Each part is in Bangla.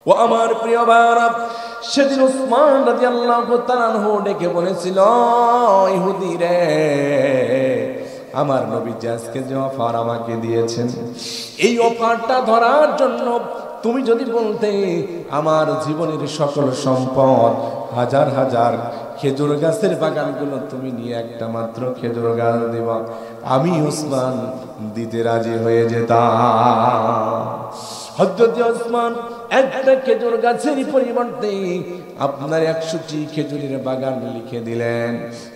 ও আমার প্রিয় ভাইরা, সেদিন উসমান রাদিয়াল্লাহু তাআলা আনহু ডেকে বলেছিল, ইহুদি রে, আমার নবীজি আজকে যে অফার আমাকে দিয়েছেন, এই অফারটা ধরার জন্য তুমি যদি বলতে আমার জীবনের সকল সম্পদ, হাজার হাজার খেজুর গাছের বাগানগুলো তুমি নিয়ে একটা মাত্র খেজুর গাছ দিবা, আমি উসমান দিতে রাজি হয়ে যেতাম। হযরত উসমান একটা খেজুর গাছের পরিবর্তে আপনার 100টি খেজুরের বাগান লিখে দিলেন,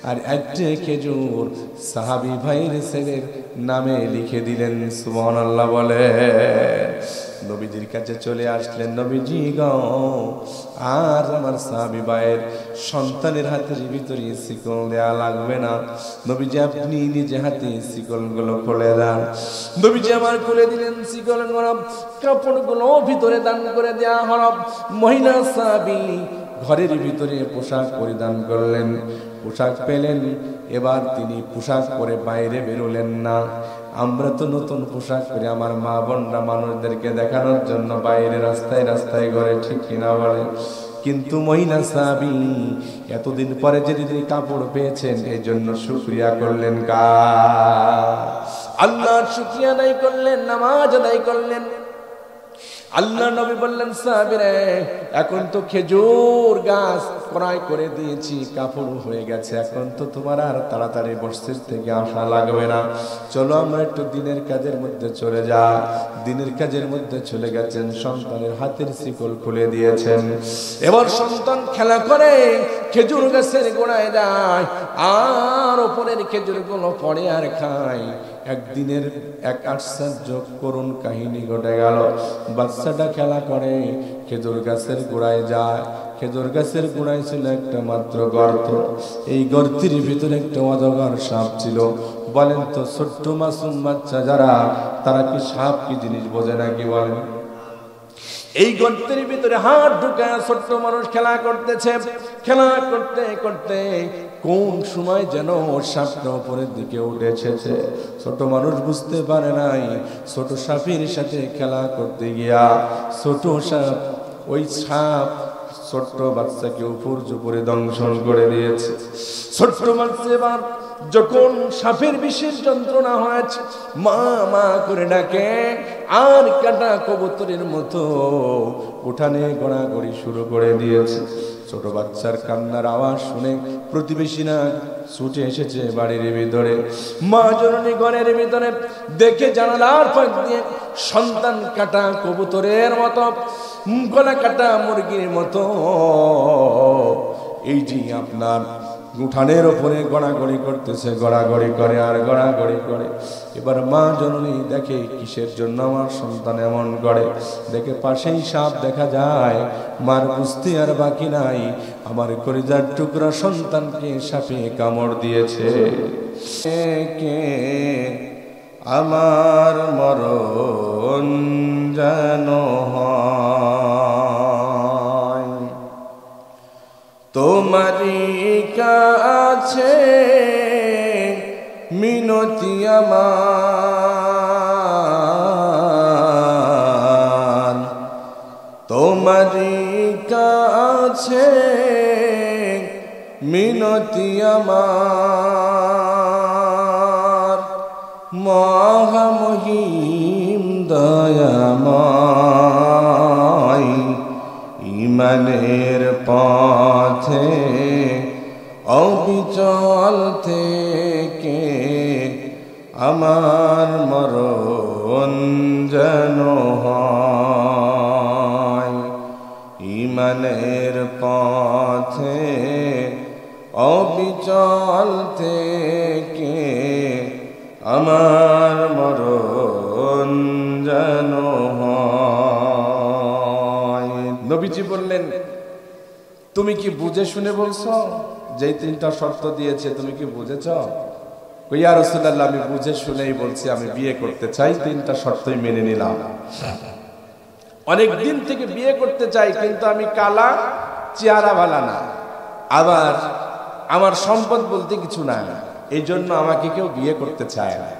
আর একটা খেজুর সাহাবী ভাইয়ের ছেলের নামে লিখে দিলেন। সুবহানাল্লাহ বলে নবীজির কাছে চলে আসলেন, নবীজি গো, আর আমার সাহাবী ভাইয়ের সন্তানের হাতের ভিতরে শিকল দেয়া লাগবে না, নবীজি আপনি নিজে হাতে শিকলগুলো খুলে দেন। নবীজি আমার খুলে দিলেন শিকলগুলো, কাপড়গুলো ভিতরে দান করে দেয়া হলো। মহিলা সাহাবী ঘরের ভিতরে পোশাক পরিধান করলেন, পোশাক পেলেন, এবার তিনি পোশাক পরে বাইরে বেরোলেন না। আমরা তো নতুন পোশাক পরে আমার মা বোনরা মানুষদেরকে দেখানোর জন্য বাইরে রাস্তায় রাস্তায় ঘরে, ঠিক কিনা বলে? কিন্তু মহিলা সাহাবী এতদিন পরে যে তিনি কাপড় পেয়েছেন, এই জন্য শুকরিয়া করলেন আল্লাহর শুকরিয়া আদায় করলেন, নামাজ আদায় করলেন। আল্লাহ নবী বললেন, সাহাবীরা, এখন তো খেজুর গাছ ক্রয় করে দিয়েছি, কাপড় হয়ে গেছে, এখন তো তোমার আর তাড়াতাড়ি মসজিদ থেকে আসা লাগবে না, চলো আমরা একটু দিনের কাজের মধ্যে চলে যা। দিনের কাজের মধ্যে চলে গেছেন, সন্তানের হাতের শিকল খুলে দিয়েছেন। এবার সন্তান খেলা করে খেজুর গাছের গোড়ায় যায়, আর ওপরের খেজুরগুলো পড়ে আর খায়। একদিনের এক আশ্চর্য করুণ কাহিনী ঘটে গেল। বাচ্চাটা খেলা করে খেজুর গাছের গোড়ায় যায়, খেজুর গাছের গোড়ায় ছিল একটা মাত্র গর্ত, এই গর্তের ভিতরে একটা অজগর সাপ ছিল। বলেন তো, ছোট্ট মাসুম বাচ্চা যারা, তারা কি সাপ কি জিনিস বোঝে নাকি? বলেন, এই গর্তের ভিতরে হাত ঢুকায় ছোট্ট মানুষ খেলা করতেছে। খেলা করতে করতে কোন সময় যেন সাপটা উপরের দিকে উঠেছে, ছোট মানুষ বুঝতে পারে নাই। ছোট সাপের সাথে খেলা করতে গিয়া ছোট সাপ, ওই সাপ ছোট্ট বাচ্চাকে উপরে দংশন করে দিয়েছে। ছোট্ট বাচ্চা এবার যখন সাপের বিষের যন্ত্রণা হয়েছে, মা মা করে ডাকে, আর কাটা কবুতরের মতো উঠানে গড়াগড়ি শুরু করে দিয়েছে। ছোট বাচ্চার কান্নার আওয়াজ শুনে প্রতিবেশীরা ছুটে এসেছে বাড়ির ভিতরে। মা জননী ঘরের ভিতরে দেখে জানালার ফাঁক দিয়ে সন্তান কাটা কবুতরের মতো, গলা কাটা মুরগির মতো এই যে আপনার উঠানের ওপরে গড়াগড়ি করতেছে, গড়াগড়ি করে আর গড়াগড়ি করে। এবার মা জননী দেখে কিসের জন্য আমার সন্তান এমন করে, দেখে পাশেই সাপ দেখা যায়। মার বুঝতে আর বাকি নাই, আমার কলিজার টুকরা সন্তানকে সাপে কামড় দিয়েছে। কে আমার মরণ যেন হয়, তোমারই কাছে মিনতি আমার, তোমারই কাছে মিনতি আমার, মহামহিম দয়াময়, ইমানের পথে অবিচল থেকে আমার মরণ যেন হয়, ইমানের পথে অবিচল থেকে আমার মরণ যেন হয়। নবীজি বললেন, তুমি কি বুঝে শুনে বলছো? যেই তিনটা শর্ত দিয়েছে তুমি কি বুঝেছ? ইয়া রাসূলুল্লাহ, আমি বুঝে শুনেই বলছি, আমি বিয়ে করতে চাই, তিনটা শর্তই মেনে নিলাম। অনেক দিন থেকে বিয়ে করতে চাই, কিন্তু আমি কালা, চেহারা ভালো না, আবার আমার সম্পদ বলতে কিছু নাই, এই জন্য আমাকে কেউ বিয়ে করতে চায় না,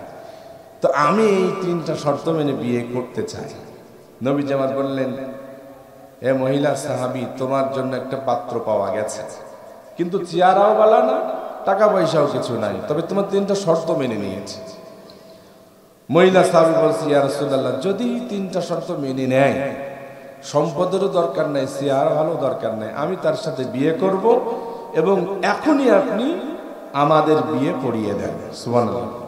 তো আমি এই তিনটা শর্ত মেনে বিয়ে করতে চাই। নবী জামাত বললেন, এ মহিলা সাহাবী, তোমার জন্য একটা পাত্র পাওয়া গেছে, কিন্তু চেহারাও ভালো না, টাকা পয়সাও কিছু নাই, তবে তোমার 3টা শর্ত মেনে নিয়েছে। মহিলা সাহাবী বলছে, ইয়া রাসূলুল্লাহ, যদি 3টা শর্ত মেনে নেয়, সম্পদেরও দরকার নাই, চেহারা ভালো দরকার নাই, আমি তার সাথে বিয়ে করব এবং এখনই আপনি আমাদের বিয়ে পড়িয়ে দেন। সুবহানাল্লাহ।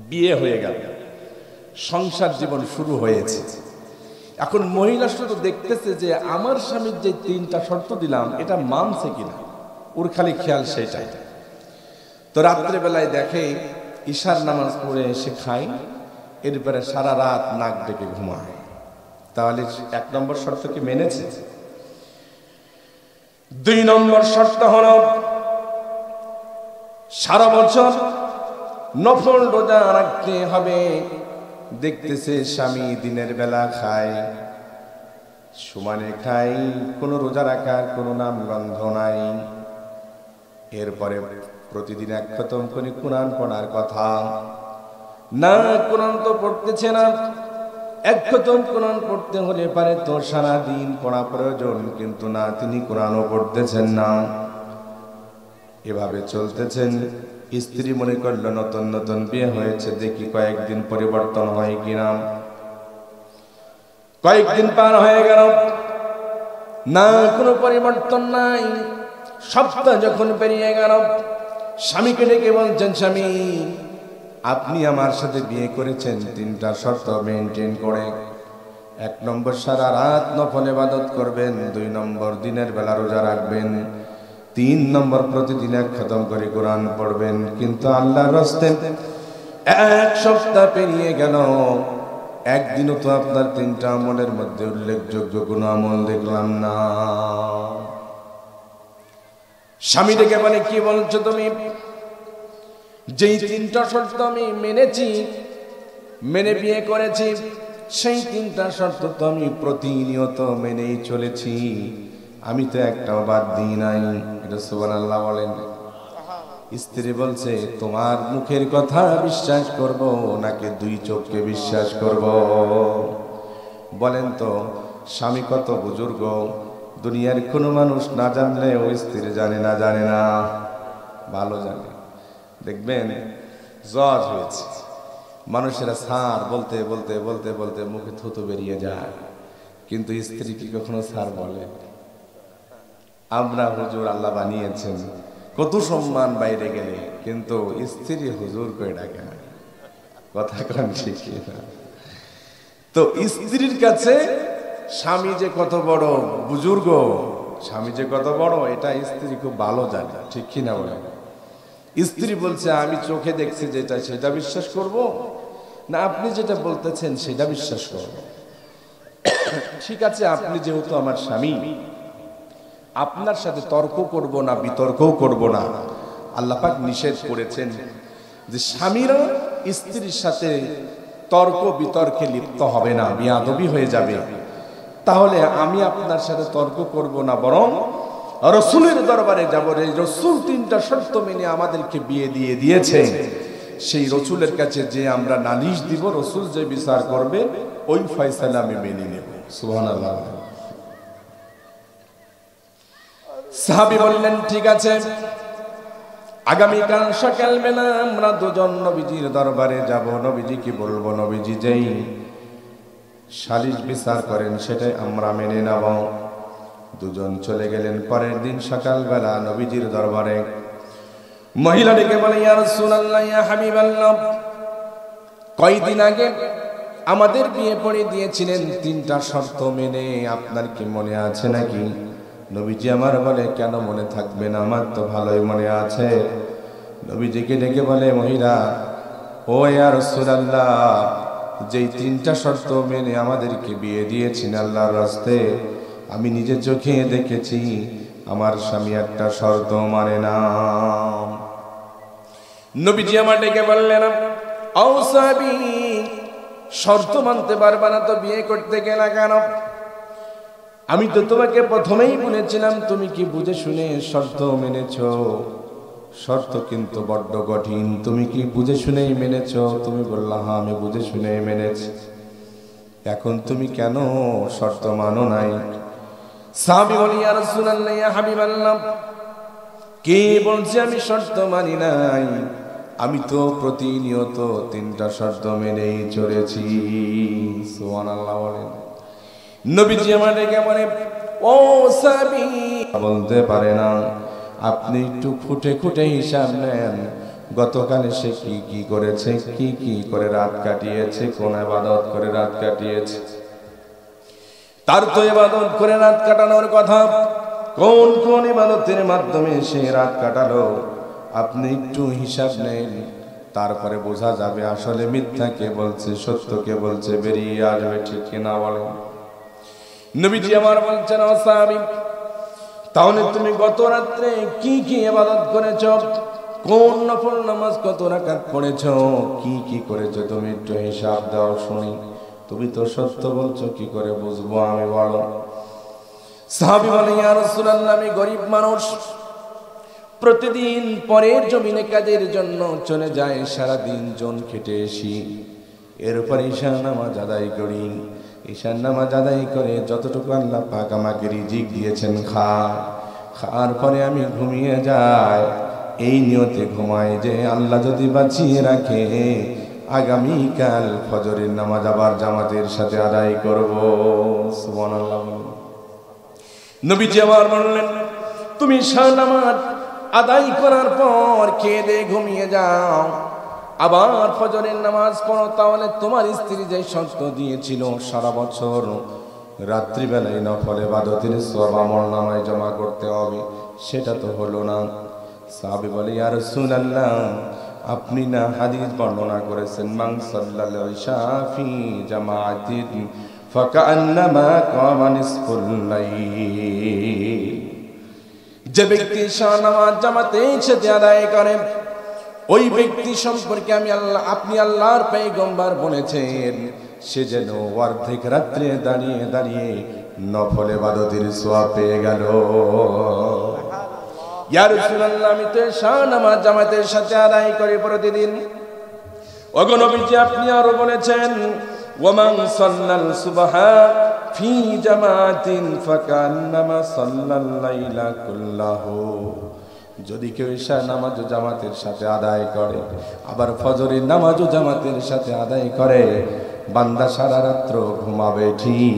বিয়ে হয়ে গেল, সংসার জীবন শুরু হয়েছে। এখন মহিলা শুধু দেখতেছে যে আমার স্বামীর যে 3টা শর্ত দিলাম এটা মানছে কিনা, ওর খালি খেয়াল সেটাই। তো রাত্রে বেলায় দেখে ঈশার নামাজ পড়ে এসে খায়, এরপরে সারা রাত নাক ডেকে ঘুমায়। তাহলে 1 নম্বর শর্ত কি মেনেছে? 2 নম্বর শর্ত হলো সারা বছর নফল রোজা রাখতে হবে। দেখতেছে স্বামী দিনের বেলা খায়, সমানে খায়, কোনো রোজা রাখার কোনো নাম গন্ধ নাই। এরপরে প্রতিদিন 1 খতম করে কোরআন পড়ার কথা, না কোরআন তো পড়তেছে না। 1 খতম কোরআন পড়তে হলে পারে তো সারা দিন পড়া প্রয়োজন, কিন্তু না, তিনি কোরআনও পড়তেছেন না। এভাবে চলতেছেন। স্ত্রী মনে করলো নতুন নতুন বিয়ে হয়েছে, দেখি কয়েকদিন পরিবর্তন হয় কিনা। কয়েকদিন পার হয়ে গেল, না কোনো পরিবর্তন নাই। সপ্তাহ যখন পেরিয়ে গেল, স্বামীকে ডেকে বলছেন, স্বামী, আপনি আমার সাথে বিয়ে করেছেন 3টা শর্ত মেনটেন করে। 1 নম্বর সারা রাত নফল ইবাদত করবেন, 2 নম্বর দিনের বেলা রোজা রাখবেন, 3 নম্বর প্রতিদিন 1 খতম করে কোরআন পড়বেন। কিন্তু আল্লাহর রাস্তে 1 সপ্তাহ পেরিয়ে গেল, একদিনও তো আপনার 3টা আমলের মধ্যে উল্লেখযোগ্য কোনো আমল দেখলাম না। স্বামী ডেকে বলে, কি বলছো তুমি? যেই 3টা শর্ত আমি মেনেছি, মেনে বিয়ে করেছি, সেই 3টা শর্ত তো আমি প্রতিনিয়ত মেনেই চলেছি, আমি তো একটাও বাদ দিই নাই। এটা সুবহানাল্লাহ বলেন। স্ত্রী বলছে, তোমার মুখের কথা বিশ্বাস করব নাকি 2 চোখকে বিশ্বাস করব? বলেন তো, স্বামী কত বুজুর্গ, দুনিয়ার কোনো মানুষ না জানলে ওই স্ত্রী জানে না? জানে না? ভালো জানে। দেখবেন জ্বর হয়েছে, মানুষেরা সার বলতে বলতে বলতে বলতে মুখে থুতু বেরিয়ে যায়, কিন্তু স্ত্রী কি কখনো সার বলে? আমরা হুজুর আল্লাহ বানিয়েছেন, কত সম্মান বাইরে গেলে, কিন্তু স্ত্রী হুজুর করে ডাকে না। কথা কোন ঠিক না? তো স্ত্রীর কাছে স্বামী যে কত বড় বুজুর্গ, স্বামী যে কত বড়, এটা স্ত্রী খুব ভালো জানে, ঠিক কিনা বলে? স্ত্রী বলছে, আমি চোখে দেখছি যেটা সেটা বিশ্বাস করব, না আপনি যেটা বলতেছেন সেটা বিশ্বাস করব? ঠিক আছে, আপনি যেহেতু আমার স্বামী, আপনার সাথে তর্ক করব না, বিতর্কও করব না। আল্লাহ পাক নিষেধ করেছেন যে স্বামীরা স্ত্রীর সাথে তর্ক বিতর্কে লিপ্ত হবে না, বিয়াদবি হয়ে যাবে। তাহলে আমি আপনার সাথে তর্ক করব না, বরং রাসূলের দরবারে যাব। এই রাসূল 3টা শর্ত মেনে আমাদেরকে বিয়ে দিয়ে দিয়েছে, সেই রাসূলের কাছে যে আমরা নালিশ দিব, রাসূল যে বিচার করবে ওই ফয়সালা আমি মেনে নেব। সুবহানাল্লাহ। সাহাবী বললেন, ঠিক আছে, আগামীকাল সকালবেলা আমরা 2 জন নবীজির দরবারে যাব। নবীজি কি বলবো, নবীজি যেই সালিশ বিচার করেন সেটাই আমরা মেনে নেব। 2 জন চলে গেলেন। পরের দিন সকালবেলা নবীজির দরবারে মহিলা ডেকে বলে, ইয়া রাসূলুল্লাহ, ইয়া হাবিবাল্লাহ, কয়দিন আগে আমাদের বিয়ে পড়ে দিয়েছিলেন 3টা শর্ত মেনে, আপনার কি মনে আছে নাকি? নবীজি আমার বলে, কেন মনে থাকবে না, আমার তো ভালোই মনে আছে। নবীজিকে ডেকে বলে মহিলা, ও ইয়া রাসূলুল্লাহ, যেই 3টা শর্ত মেনে আমাদেরকে বিয়ে দিয়েছেন আল্লাহর রাস্তায়, আমি নিজে চোখে দেখেছি আমার স্বামী একটা শর্ত মানে না। নবীজি আমার ডেকে বললেন, ও সাহাবী, শর্ত মানতে পারবা না তো বিয়ে করতে গেলা কেন? আমি তো তোমাকে প্রথমেই বলেছিলাম, তুমি কি বুঝে শুনে শর্ত মেনেছো? শর্ত কিন্তু বড্ড কঠিন, তুমি কি বুঝে শুনেই মেনেছো? তুমি বললা, হ্যাঁ আমি বুঝে শুনেই মেনেছি। এখন তুমি কেন শর্ত মানো নাই? সাহাবী বলে, ইয়া রাসূলুল্লাহ, ইয়া হাবিবাল্লাহ, কে বলছে আমি শর্ত মানি নাই? আমি তো প্রতিনিয়ত 3টা শর্ত মেনেই চলেছি। সুবহানাল্লাহ বলেন। নবীজি আমার ডেকে বলে, ও সাহাবী, বলতে পারে না, আপনি একটু খুঁটে খুঁটে হিসাব নেন, গতকালে সে কি কি করেছে, কি কি করে রাত কাটিয়েছে, কোন ইবাদত করে রাত কাটিয়েছে। তার তো ইবাদত করে রাত কাটানোর কথা, কোন কোন ইবাদতের মাধ্যমে সে রাত কাটালো, আপনি একটু হিসাব নেন, তারপরে বোঝা যাবে আসলে মিথ্যা কে বলছে, সত্য কে বলছে, বেরিয়ে আসবে। ঠিক কিনা বলেন? নবীজি আমার বলছেন, ও সাহাবী, তাহলে তুমি গত রাত্রে কি কি ইবাদত করেছো, কোন নফল নামাজ কত রাকাত পড়েছো, কি কি করেছো, তুমি একটু হিসাব দাও শুনি। তুমি তো সত্য বলছো, কি করে বুঝবো আমি, বলো। সাহাবী বলে, ইয়া রাসূলুল্লাহ, আমি গরিব মানুষ, প্রতিদিন পরের জমিনে কাজের জন্য চলে যায়, সারা দিন জন খেটে আসি, এরপর ঈশা নামাজ আদায় করি। ঈশা নামাজ আদায় করে যতটুকু আল্লাহ পাক আমাকে রিজিক দিয়েছেন খাওয়ার পরে আমি ঘুমিয়ে যাই, এই নিয়তে ঘুমাই যে আল্লাহ যদি বাঁচিয়ে রাখে আগামীকাল ফজরের নামাজ আবার জামাতের সাথে আদায় করব। সুবহানাল্লাহ। নবীজি আবার বললেন, তুমি ঈশা নামাজ আদায় করার পর খেয়ে দিয়ে ঘুমিয়ে যাও, আবার ফজরের নামাজ পড়ো, তাহলে তোমার স্ত্রী যে শর্ত দিয়েছিল সারা বছর রাত্রিবেলায় নফল ইবাদতের সওয়াব আমলনামায় জমা করতে হবে, সেটা তো হলো না। সাহাবী বলে, ইয়া রাসূলুল্লাহ, আপনি না হাদিস বর্ণনা করেছেন, মান সাল্লাল ইশা ফি জামাআতিন ফাকান্নামা কামা নিসফুল লাইল। যে ব্যক্তি ঈশা নামাজ জামাতের সাথে আদায় করে, ওই ব্যক্তি সম্পর্কে আপনি আল্লাহর পয়গম্বর বলেছেন, সে যেন অর্ধেক রাত্রে দাঁড়িয়ে দাঁড়িয়ে নফল ইবাদতের সওয়াব পেয়ে গেল। ইয়া রাসূলুল্লাহ, আমি তো ঈশা নামাজ জামাতের সাথে আদায় করি প্রতিদিন। ওগো নবীজি, আপনি আরো বলেছেন, ওয়ামান সাল্লাল সুবহা ফি জামাতিন ফাকান্নামা সাল্লাল লাইলা কুল্লাহু। যদি কেউ ঈশা নামাজ জামাতের সাথে আদায় করে, আবার ফজরের নামাজও জামাতের সাথে আদায় করে, বান্দা সারা রাত্র ঘুমাবে ঠিক,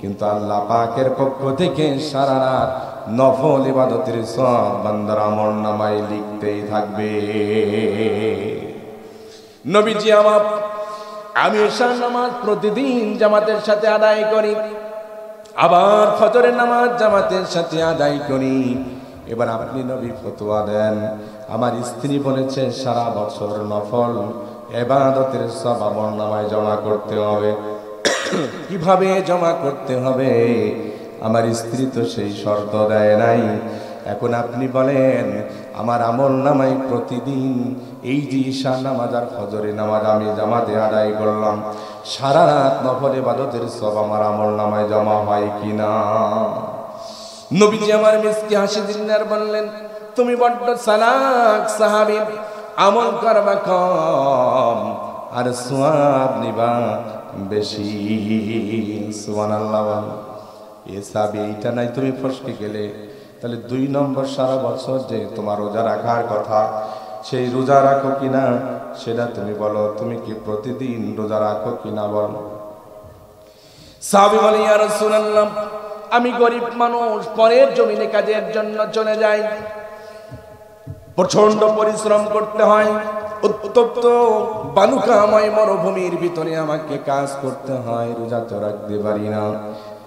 কিন্তু আল্লাহ পাকের পক্ষ থেকে সারা রাত নফল ইবাদতের সওয়াব বান্দার আমলনামায় লিখতেই থাকবে। নবীজি আমার, আমি ঈশা নামাজ প্রতিদিন জামাতের সাথে আদায় করি, আবার ফজরের নামাজ জামাতের সাথে আদায় করি। এবার আপনি নবী ফতোয়া দেন, আমার স্ত্রী বলেছে সারা বছর নফল ইবাদতের সওয়াব আমলনামায় জমা করতে হবে, কিভাবে জমা করতে হবে? আমার স্ত্রী তো সেই শর্ত দেয় নাই। এখন আপনি বলেন, আমার আমলনামায় প্রতিদিন এই যে ঈশা নামাজ আর ফজরের নামাজ আমি জামাতে আদায় করলাম, সারা রাত নফল ইবাদতের সওয়াব আমার আমলনামায় জমা হয় কিনা? নবীজি আমার মিষ্টি হাসি দিলেন আর বললেন, তুমি বড্ড চালাক সাহাবী, আমল করবা কম আর সওয়াব নিবা বেশি। সুবহানাল্লাহ। এ সাহাবী, এইটা নাই তুমি ফসকে গেলে, তাহলে 2 নম্বর, সারা বছর যে তোমার রোজা রাখার কথা, সেই রোজা রাখো কিনা সেটা তুমি বলো, তুমি কি প্রতিদিন রোজা রাখো কিনা বলো। সাহাবী বলে, ইয়া রাসূলুল্লাহ, আমি গরিব মানুষ, পরের জমিনে কাজের জন্য চলে যাই, প্রচন্ড পরিশ্রম করতে হয়, উত্তপ্ত বালুকাময় মরুভূমির ভিতরে আমাকে কাজ করতে হয়, রোজা তো রাখতে পারি না,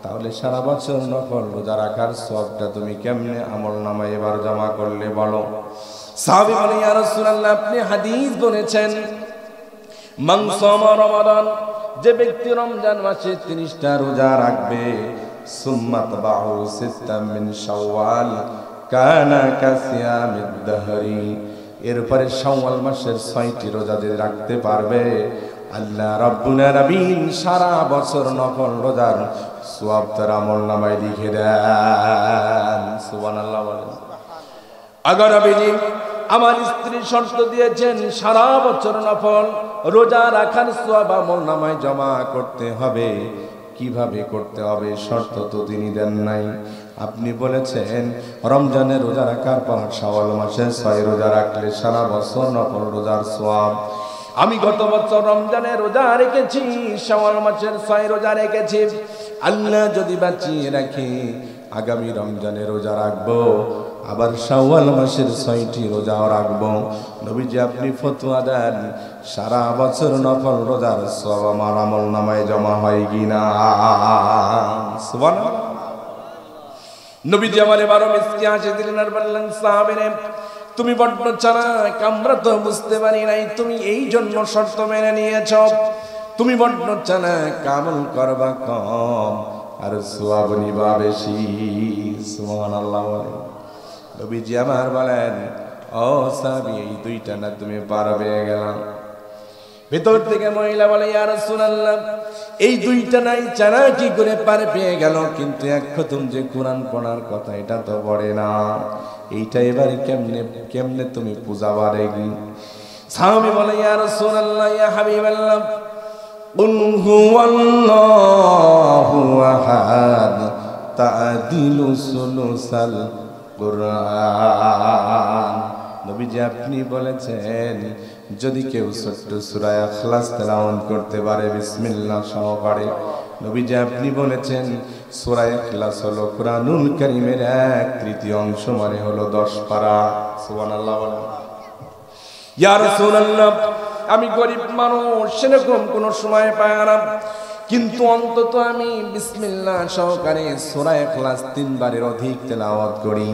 তাহলে সারা বছর নফল রোজা রাখার সওয়াবটা তুমি কেমনে আমলনামায় এবার জমা করলে বলো। সাহাবী বলে, ইয়া রাসূলুল্লাহ, আপনি হাদিস বলেছেন, মান সামা রমাদান, যে ব্যক্তি রমজান মাসে 30টা রোজা রাখবে, সুম্মা তাবাহু সিত্তাম মিন শাওয়াল কানা কাসিয়ামিদ দাহরি, এরপরে শাওয়াল মাসের 6টি রোজা যে রাখতে পারবে, আল্লাহ রাব্বুল আলামিন সারা বছর নফল রোজার সওয়াব তার আমলনামায় লিখে দেন। সুবহানাল্লাহ বলেন। আগার নবীজি আমার স্ত্রী শর্ত দিয়েছেন, সারা বছর নফল রোজা রাখার সওয়াব আমলনামায় জমা করতে হবে। কিভাবে করতে হবে শর্ত তো তিনি দেন নাই। আপনি বলেছেন রমজানের রোজা রাখার পর শাওয়াল মাসের 6 রোজা রাখলে সারা বছর নফল রোজার সওয়াব। আমি গত বছর রমজানের রোজা রেখেছি, শাওয়াল মাসের 6 রোজা রেখেছি। আল্লাহ যদি বাঁচিয়ে রাখে আগামী রমজানে রোজা রাখবো, আবার শাওয়াল মাসের 6টি রোজাও রাখবো। নবীজি আপনি ফতোয়া দেন সারা বছর নফল রোজার সওয়াব আমার আমলনামায় জমা হয় কিনা? সুবহানাল্লাহ। নবীজি আমার 12 মিসকি হাসি দিলেন আর বললেন, সাহাবীরে তুমি বড্ড চালাক, আমরা তো বুঝতে পারি নাই তুমি এই জন্য শর্ত মেনে নিয়েছ। তুমি বড্ড চালাক, আমল করবা কম আর সওয়াব নিবা বেশি। সুবহানাল্লাহ। নবীজি আমার বলেন, ও সাহাবী এই দুইটা না তুমি পার পেয়ে গেলাম। ভেতর থেকে মহিলা বলে, ইয়া রাসূলুল্লাহ এই দুইটা নাই চারা কি করে পার পেয়ে গেল, কিন্তু এক খতম যে কোরআন পড়ার কথা এটা তো পড়ে না, এইটা এবারে কেমনে কেমনে তুমি পূজা বারে কি? সাহাবী বলে, ইয়া রাসূলুল্লাহ ইয়া হাবিবাল্লাহ কুল হুয়াল্লাহু আহাদ তা'দিলু সুলুসাল কুরআন। নবীজি আপনি বলেছেন যদি কেউ ছোট্ট সূরা ইখলাস তেলাওয়াত করতে পারে বিসমিল্লাহ সহকারে, নবীজি আপনি বলেছেন সূরা ইখলাস হলো কুরআনুল কারীমের 1/3 অংশ, মানে হলো 10 পারা। সুবহানাল্লাহ বলেন। ইয়া রাসূলুল্লাহ আমি গরিব মানুষ, সেরকম কোনো সময় পাই না, কিন্তু অন্তত আমি বিসমিল্লাহ সহকারে সূরা ইখলাস 3 বারের অধিক তেলাওয়াত করি।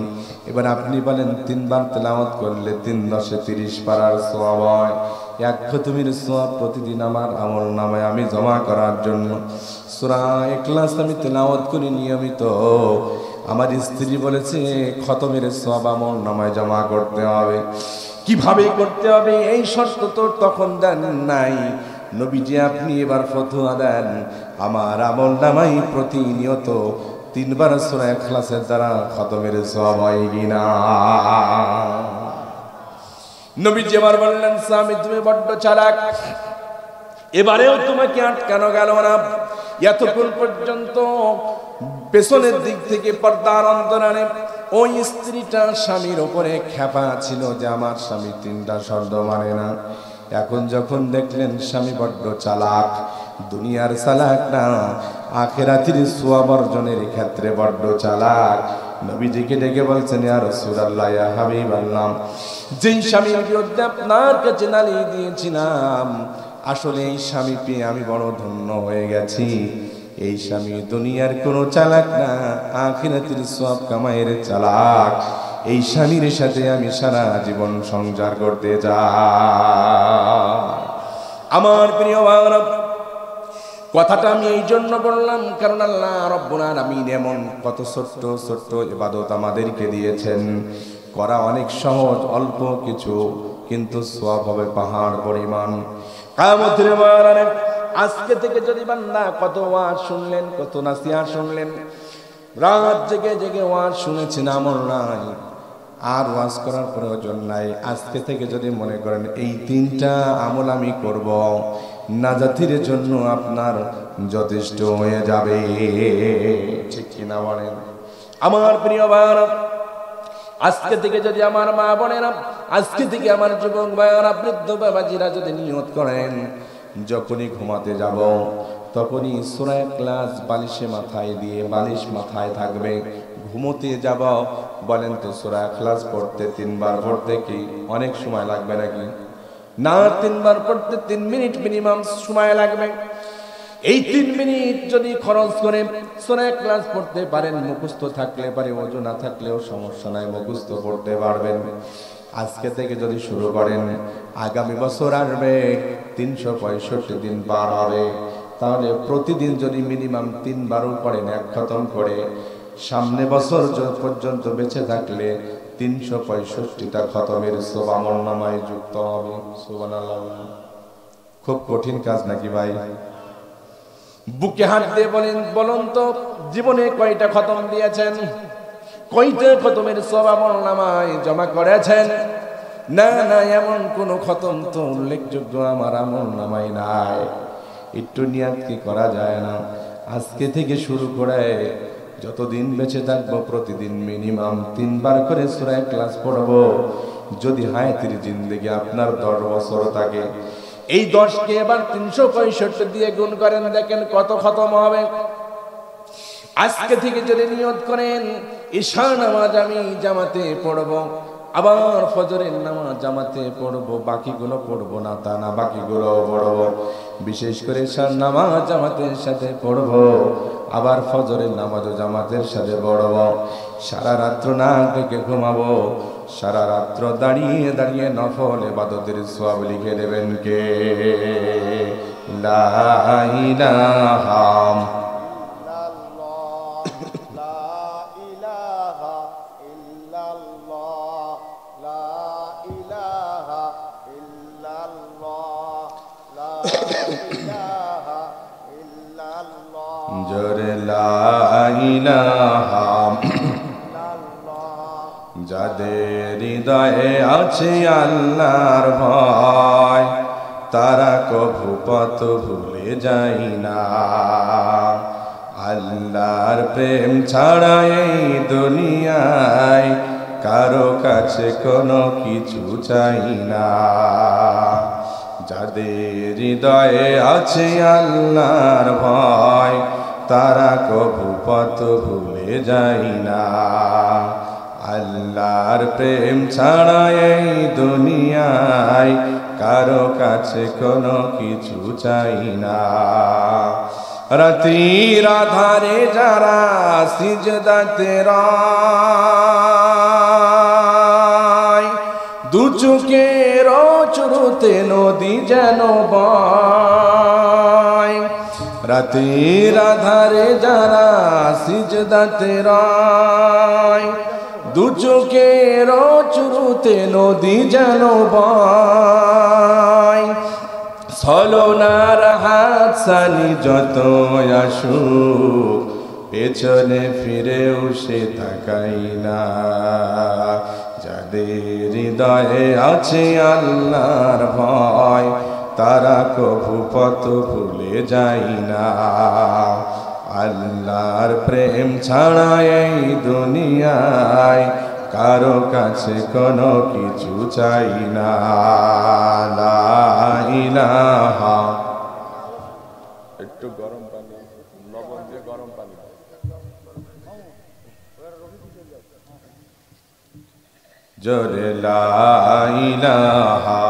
এবার আপনি বলেন 3 বার তেলাওয়াত করলে 3 10 30 পারার সওয়াব হয়। এক খতমের সওয়াব প্রতিদিন আমার আমলনামায় আমি জমা করার জন্য সূরা ইখলাস আমি তেলাওয়াত করি নিয়মিত। আমার স্ত্রী বলেছে খতমের সওয়াব আমলনামায় জমা করতে হবে। কিভাবে করতে হবে এই শর্ত তো তখন দেন নাই। নবীজি আপনি এবার ফতোয়া দেন আমার আমলনামায় প্রতিনিয়ত 3 বার সূরা ইখলাসের দ্বারা খতমের সওয়াব হয় কিনা? নবীজি আমার বললেন, স্বামী তুমি বড্ড চালাক, এবারেও তোমাকে আটকানো গেল না। এতক্ষণ পর্যন্ত পেছনের দিক থেকে পর্দার অন্তরালে ওই স্ত্রীটা স্বামীর উপরে খেপা ছিল যে আমার স্বামী 3টা শর্ত মানে না। এখন যখন দেখলেন স্বামী বড্ড চালাক, দুনিয়ার চালাক না আখিরাতের সওয়াব অর্জনের ক্ষেত্রে বড্ড চালাক, নবীজিকে ডেকে বলছেন, ইয়া রাসূলুল্লাহ ইয়া হাবিবাল্লাহ যেই স্বামীর বিরুদ্ধে আপনার কাছে নালিশ দিয়েছিলাম, আসলে এই স্বামী পেয়ে আমি বড় ধন্য হয়ে গেছি। এই স্বামী দুনিয়ার কোনো চালাক না, আখিরাতের সওয়াব কামাইয়ের চালাক। এই স্বামীর সাথে আমি সারা জীবন সংসার করতে চাই। আমার প্রিয় ভাইরা, কথাটা আমি এই জন্য বললাম কারণ আল্লাহ রাব্বুল আলামিন এমন কত ছোট্ট ছোট্ট ইবাদত আমাদেরকে দিয়েছেন, করা অনেক সহজ, অল্প কিছু, কিন্তু সওয়াব হবে পাহাড় পরিমাণ। কিয়ামতের ময়দানে আজকে থেকে যদি বান্দা কত ওয়াজ শুনলেন, কত নাসিহত শুনলেন, রাত জেগে জেগে ওয়াজ শুনেছেন, আমল নাই, আর ওয়াজ করার প্রয়োজন নাই। আজকে থেকে যদি মনে করেন এই 3টা আমল আমি করব, নাজাতের জন্য আপনার যথেষ্ট হয়ে যাবে। ঠিক কিনা বলেন? আমার প্রিয় ভাইরা, আজকে থেকে যদি আমার মা বোনেরা, আজকে থেকে আমার যুবক ভাইরা, বৃদ্ধ বাবাজিরা যদি নিয়ত করেন যখনই ঘুমাতে যাব তখনই সূরা ইখলাস বালিশে মাথায় দিয়ে, বালিশ মাথায় থাকবে, ঘুমোতে যাব বলেন তো সূরা ইখলাস পড়তে 3 বার পড়তে কি অনেক সময় লাগবে নাকি? না, 3 বার পড়তে 3 মিনিট মিনিমাম সময় লাগবে। এই 3 মিনিট যদি খরচ করে সূরা ইখলাস পড়তে পারেন, মুখস্থ থাকলে পারে, ওযু না থাকলেও সমস্যা নাই, মুখস্থ পড়তে পারবেন। আজকে থেকে যদি শুরু করেন, আগামী বছর আসবে 365 দিন পার হবে, তাহলে প্রতিদিন যদি মিনিমাম 3 বারও পড়েন, 1 খতম করে, সামনে বছর পর্যন্ত বেঁচে থাকলে 365টা খতমের সওয়াব আমলনামায় যুক্ত হবে। সুবহানাল্লাহ। খুব কঠিন কাজ নাকি ভাই? বুকে হাত দিয়ে বলুন তো জীবনে কয়টা খতম দিয়েছেন, কয়টা খতমের সওয়াব আমলনামায় জমা করেছেন? না না, এমন কোন খতম তো উল্লেখযোগ্য আমার আমল নামাই নাই। একটু নিয়াত কি করা যায় না? আজকে থেকে শুরু করে যতদিন বেঁচে থাকবো প্রতিদিন মিনিমাম 3 বার করে সূরা ইখলাস পড়বো। যদি হায়াতের জিন্দেগি আপনার 10 বছর থাকে, এই 10 কে এবার 365 দিয়ে গুণ করেন, দেখেন কত খতম হবে। আজকে থেকে যদি নিয়ত করেন ঈশা নামাজ আমি জামাতে পড়বো, আবার ফজরের নামাজ জামাতে পড়বো, বাকিগুলো পড়বো না তা না, বাকিগুলো পড়বো। বিশেষ করে ঈশার নামাজ জামাতের সাথে পড়বো, আবার ফজরের নামাজও জামাতের সাথে পড়বো। সারা রাত্র না থেকে ঘুমাবো, সারা রাত্র দাঁড়িয়ে দাঁড়িয়ে নফল ইবাদতের সওয়াব লিখে দেবেন কে? লা ইলাহা জোরে লা ইলাহা, যাদের হৃদয়ে আছে আল্লাহর ভয়, তারা কভু পথ ভুলে যায় না। আল্লাহর প্রেম ছাড়া এই দুনিয়ায় কারো কাছে কোনো কিছু চাই না। যাদের হৃদয়ে আছে আল্লাহর ভয়, তারা কভু পথ ভুলে যায় না। আল্লাহর প্রেম ছাড়া এই দুনিয়ায় কারো কাছে কোনো কিছু চাই না। রাতের আধারে যারা সিজদাতে রয়, দু চোখের চোরতে নদী যেন বয়। রাতের আধারে যারা সিজদাতে রয়, দু চোখের চোরতে নদী যেন বয়। ছলনার হাতছানি যত আসুক, পেছনে ফিরেও সে তাকাই না। যাদের হৃদয়ে আছে আল্লাহর ভয়, তারা কভু পথ ভুলে যায় না। আল্লাহর প্রেম ছাড়া এই দুনিয়ায় কারো কাছে কোনো কিছু চাই না। লা ইলাহা, একটু গরম পানি, লবণ দিয়ে গরম পানি, জোরে লা ইলাহা,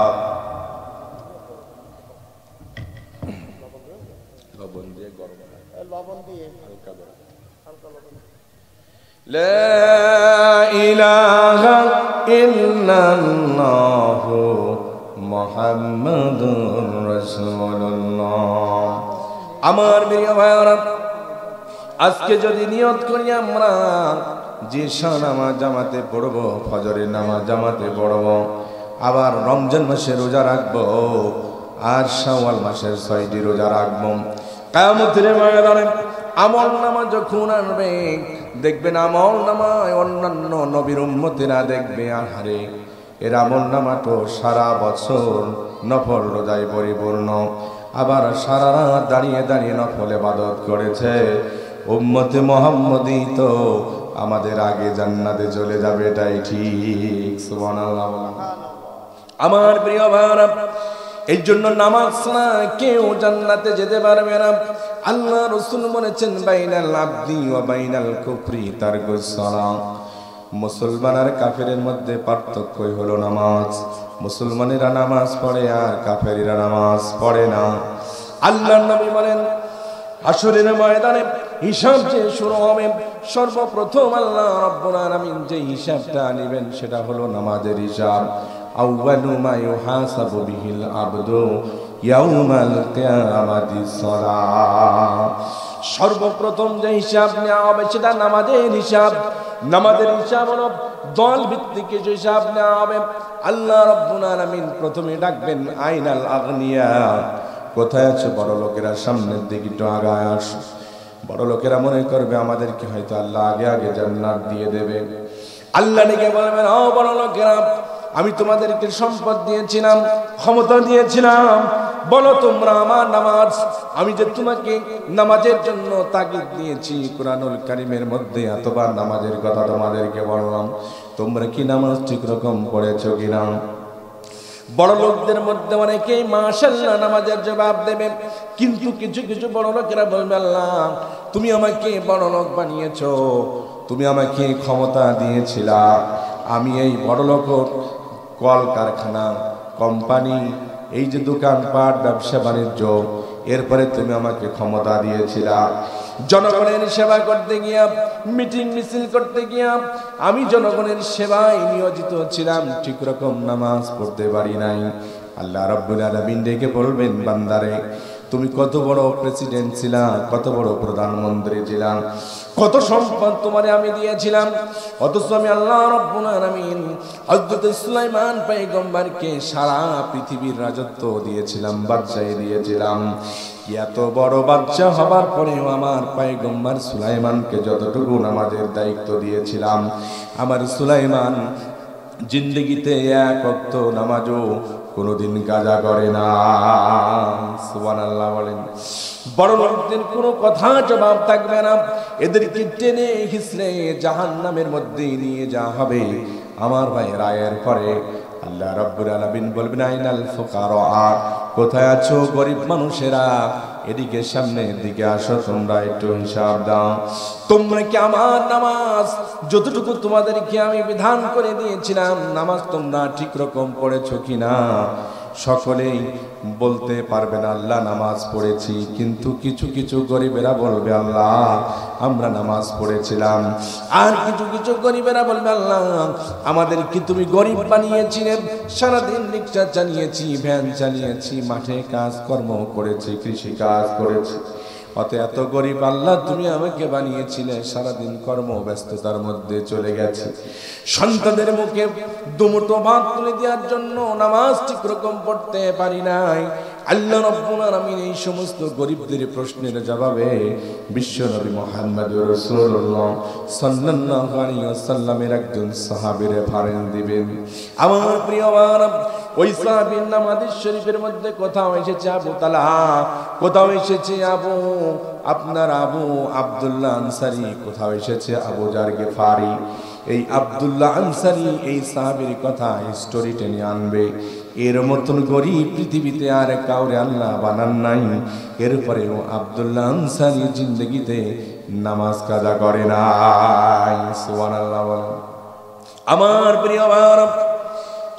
লবণ দিয়ে গরম, লবণ দিয়ে হালকা গরম, হালকা লবণ। লা ইলাহা ইল্লাল্লাহু মুহাম্মাদুর রাসূলুল্লাহ। আমার প্রিয় ভাইরা, আজকে যদি নিয়ত করি আমরা যে নামাজ জামাতে পড়বো, ফজরের নামাজ জামাতে পড়বো, আবার রমজান মাসে রোজা রাখবো, আর শাওয়াল মাসের 6টি রোজা রাখবো। কিয়ামতের ময়দানে আমল নামা যখন আনবে, দেখবেন আমল নামায় অন্যান্য নবীর উম্মতেরা দেখবে আহারে এর আমল নামা তো সারা বছর নফল রোজায় পরিপূর্ণ, আবার সারা রাত দাঁড়িয়ে দাঁড়িয়ে নফল ইবাদত করেছে। উম্মতে মুহাম্মদী তো আমাদের আগে জান্নাতে চলে যাবে, এটাই ঠিক। সুবহানাল্লাহ। আমার প্রিয় ভাইরা, এই জন্য নামাজ ছাড়া কেউ জান্নাতে যেতে পারবে না। আল্লাহ রাসূল বলেছেন, বাইনাল আবদি ওয়া বাইনাল কুফরি তারকুস সালাত। মুসলমান আর কাফেরের মধ্যে পার্থক্যই হলো নামাজ। মুসলমানেরা নামাজ পড়ে আর কাফেরেরা নামাজ পড়ে না। আল্লাহর নবী বলেন, হাসরের ময়দানে হিসাব যে শুরু হবে, সর্বপ্রথম আল্লাহ রাব্বুল আলামিন যে হিসাবটা নেবেন সেটা হলো নামাজের হিসাব। আউয়ালু মা ইউহাসাবু বিহিল আবদু ইয়াউমাল কিয়ামাতিস সালাত। সর্বপ্রথম যে হিসাব নেওয়া হবে সেটা নামাজের হিসাব। নামাজের হিসাব হলো দল ভিত্তিক হিসাব নেওয়া হবে। আল্লাহ রাব্বুল আলামিন প্রথমে ডাকবেন, আইনাল আগনিয়া, কোথায় আছে বড় লোকেরা, সামনের দিকে একটু আগায় আসো। বড় লোকেরা মনে করবে আমাদেরকে হয়তো আল্লাহ আগে আগে জান্নাত দিয়ে দেবে। আল্লাহ ডেকে বলবেন, ও বড় লোকেরা, আমি তোমাদেরকে সম্পদ দিয়েছিলাম, ক্ষমতা দিয়েছিলাম, বলো তোমরা আমার নামাজ, আমি যে তোমাকে নামাজের জন্য তাগিদ দিয়েছি কুরআনুল কারীমের মধ্যে এতবার নামাজের কথা তোমাদেরকে বললাম, তোমরা কি নামাজ ঠিক রকম পড়েছো কিনা? বড় লোকদের মধ্যে অনেকেই মাশাআল্লাহ নামাজের জবাব দেবে, কিন্তু কিছু কিছু বড় লোকেরা বলবে আল্লাহ তুমি আমাকে বড় লোক বানিয়েছো, তুমি আমাকে ক্ষমতা দিয়েছিলা, আমি এই বড় লোক কল কারখানা কোম্পানি এই যে দোকানপাট ব্যবসা বাণিজ্য এরপরে তুমি আমাকে ক্ষমতা দিয়েছিলা, জনগণের সেবা করতে গিয়া মিটিং মিছিল করতে গিয়া আমি জনগণের সেবায় নিয়োজিত ছিলাম, ঠিক রকম নামাজ পড়তে পারি নাই। আল্লাহ রাব্বুল আলামিন ডেকে বলবেন বান্দারে তুমি কত বড় প্রেসিডেন্ট ছিলা, কত বড় প্রধানমন্ত্রী ছিলাম, কত সম্পদ তোমারে আমি দিয়েছিলাম, অথচ আমি আল্লাহ রাব্বুল আলামিন হযরত সুলাইমান পয়গম্বরকে সারা পৃথিবীর রাজত্ব দিয়েছিলাম, বাদশাহী দিয়েছিলাম। এত বড় বাদশা হবার পরেও আমার পয়গম্বর সুলাইমানকে যতটুকু নামাজের দায়িত্ব দিয়েছিলাম, আমার সুলাইমান জিন্দেগিতে এক ওয়াক্ত নামাজও কোনোদিন কাজা করে না। সুবহানাল্লাহ বলেন। বড় লোকদের কোনো কথা জবাব থাকবে না, এদেরকে টেনে হিসড়ে জাহান্নামের মধ্যে নিয়ে যাওয়া হবে। আমার ভাই রায়ের পরে আল্লাহ রাব্বুল আলামিন বলবেন আইনাল ফুকারা, কোথায় আছো গরিব মানুষেরা, এদিকে সামনের দিকে আসো, তোমরা একটু হিসাব দাও, তোমরা কি আমার নামাজ যতটুকু তোমাদেরকে আমি বিধান করে দিয়েছিলাম নামাজ তোমরা ঠিক রকম পড়েছো কিনা? সকলেই বলতে পারবে না আল্লাহ নামাজ পড়েছি, কিন্তু কিছু কিছু গরিবেরা বলবে আল্লাহ আমরা নামাজ পড়েছিলাম, আর কিছু কিছু গরিবেরা বলবে আল্লাহ আমাদের কি তুমি গরিব বানিয়েছিলে, সারাদিন রিক্সা চালিয়েছি, ভ্যান চালিয়েছি, মাঠে কাজ কর্ম করেছি, কৃষি কাজ করেছি, অত এত গরিব আল্লাহ তুমি আমাকে বানিয়েছিলে, সারাদিন কর্ম ব্যস্ততার মধ্যে চলে গেছে, সন্তানদের মুখে দুমুঠো ভাত তুলে দেওয়ার জন্য নামাজ ঠিক রকম পড়তে পারি নাই। আল্লাহ রাব্বুল আলামিন এই সমস্ত গরিবদের প্রশ্নের জবাবে বিশ্বনবী মুহাম্মদুর রাসূলুল্লাহ সাল্লাল্লাহু আলাইহি ওয়াসাল্লামের একজন সাহাবীরে ফারেন দিবেন। আমার প্রিয় বাবা, ওই সাহাবীর নাম হাদিস শরীফের মধ্যে কোথাও এসেছে আবু তালহা, কোথাও এসেছে আবু আব্দুল্লাহ আনসারী, কোথাও এসেছে আবু জার গিফারি। এই আব্দুল্লাহ আনসারী এই সাহাবীর কথা হিস্টোরি টেনে আনবে, এর মতন গরিব পৃথিবীতে আর কাউরে আল্লাহ বানান নাই। এরপরেও আব্দুল্লাহ আনসারী জিন্দেগিতে নামাজ কাজা করে নাই। সুবহানাল্লাহ বলেন। আমার প্রিয় ভাই,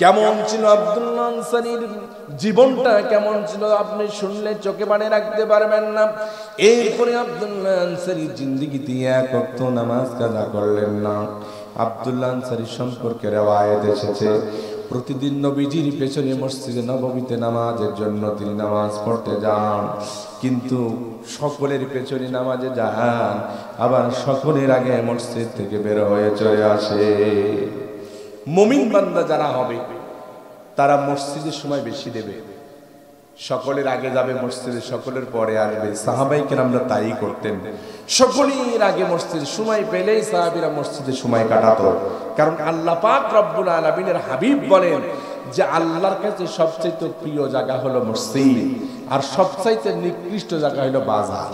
কেমন ছিল আব্দুল্লাহ আনসারীর জীবনটা, কেমন ছিল আপনি শুনলে চোখে পানি রাখতে পারবেন না। এরপরে আব্দুল্লাহ আনসারী জিন্দেগিতে এক ওয়াক্ত নামাজ কাজা করলেন না। আব্দুল্লাহ আনসারী সম্পর্কে রওয়ায়াত এসেছে প্রতিদিন নবীজির পেছনে মসজিদে নববীতে নামাজের জন্য তিনি নামাজ পড়তে যান, কিন্তু সকলের পেছনে নামাজে যান, আবার সকলের আগে মসজিদ থেকে বের হয়ে চলে আসে। মুমিন বান্দা যারা হবে তারা মসজিদের সময় বেশি দেবে, সকলের আগে যাবে মসজিদে, সকলের পরে আসবে। সাহাবাই কেরামরা তাই করতেন, সকলের আগে মসজিদে সময় পেলেই সাহাবীরা মসজিদে সময় কাটাতো। কারণ আল্লাহ পাক রব্বুল আলামিনের হাবিব বলেন যে আল্লাহর কাছে সবচেয়ে প্রিয় জায়গা হলো মসজিদ, আর সবচাইতে নিকৃষ্ট জায়গা হলো বাজার।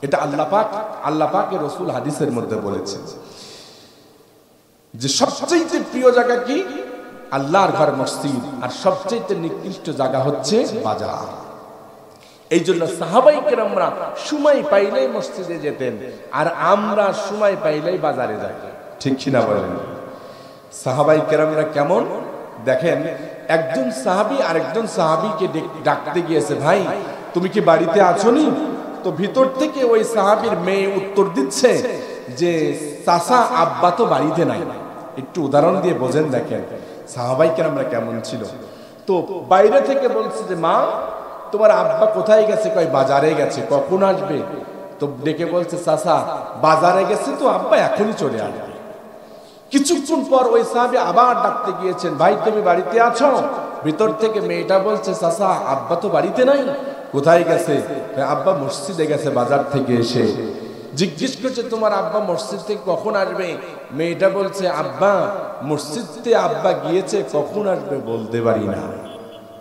এটা আল্লাহ পাকের রাসূল হাদিসের মধ্যে বলেছেন যে সবচেয়ে প্রিয় জায়গা কি? আল্লাহর ঘর মসজিদ, আর সবচেয়ে নিকৃষ্ট জায়গা হচ্ছে বাজার। এই জন্য সাহাবাই কেরামরা সময় পাইলেই মসজিদে যেতেন, আর আমরা সময় পাইলেই বাজারে যাই, ঠিক কিনা বলেন? সাহাবাই কেরামরা কেমন দেখেন, একজন সাহাবী আরেকজন সাহাবীকে ডাকতে গিয়েছে, ভাই তুমি কি বাড়িতে আছো নি? তো ভিতর থেকে ওই সাহাবীর মেয়ে উত্তর দিচ্ছে যে চাচা আব্বা তো বাড়িতে নাই। একটু উদাহরণ দিয়ে বোঝেন, দেখেন সাহাবাই কেরামরা কেমন ছিল। তো বাইরে থেকে বলছে যে মা তোমার আব্বা কোথায় গেছে? কয় বাজারে গেছে। কখন আসবে? তো ডেকে বলছে চাচা বাজারে গেছে, তো আব্বা এখনই চলে আসবে। কিছুক্ষণ পর ওই সাহাবী আবার ডাকতে গিয়েছেন, ভাই তুমি বাড়িতে আছো? ভিতর থেকে মেয়েটা বলছে চাচা আব্বা তো বাড়িতে নাই। কোথায় গেছে? আব্বা মসজিদে গেছে বাজার থেকে এসে। জিজ্ঞেস করছে তোমার আব্বা মসজিদ থেকে কখন আসবে? মেয়েটা বলছে আব্বা মসজিদ থেকে আব্বা গিয়েছে, কখন আসবে বলতে পারি না।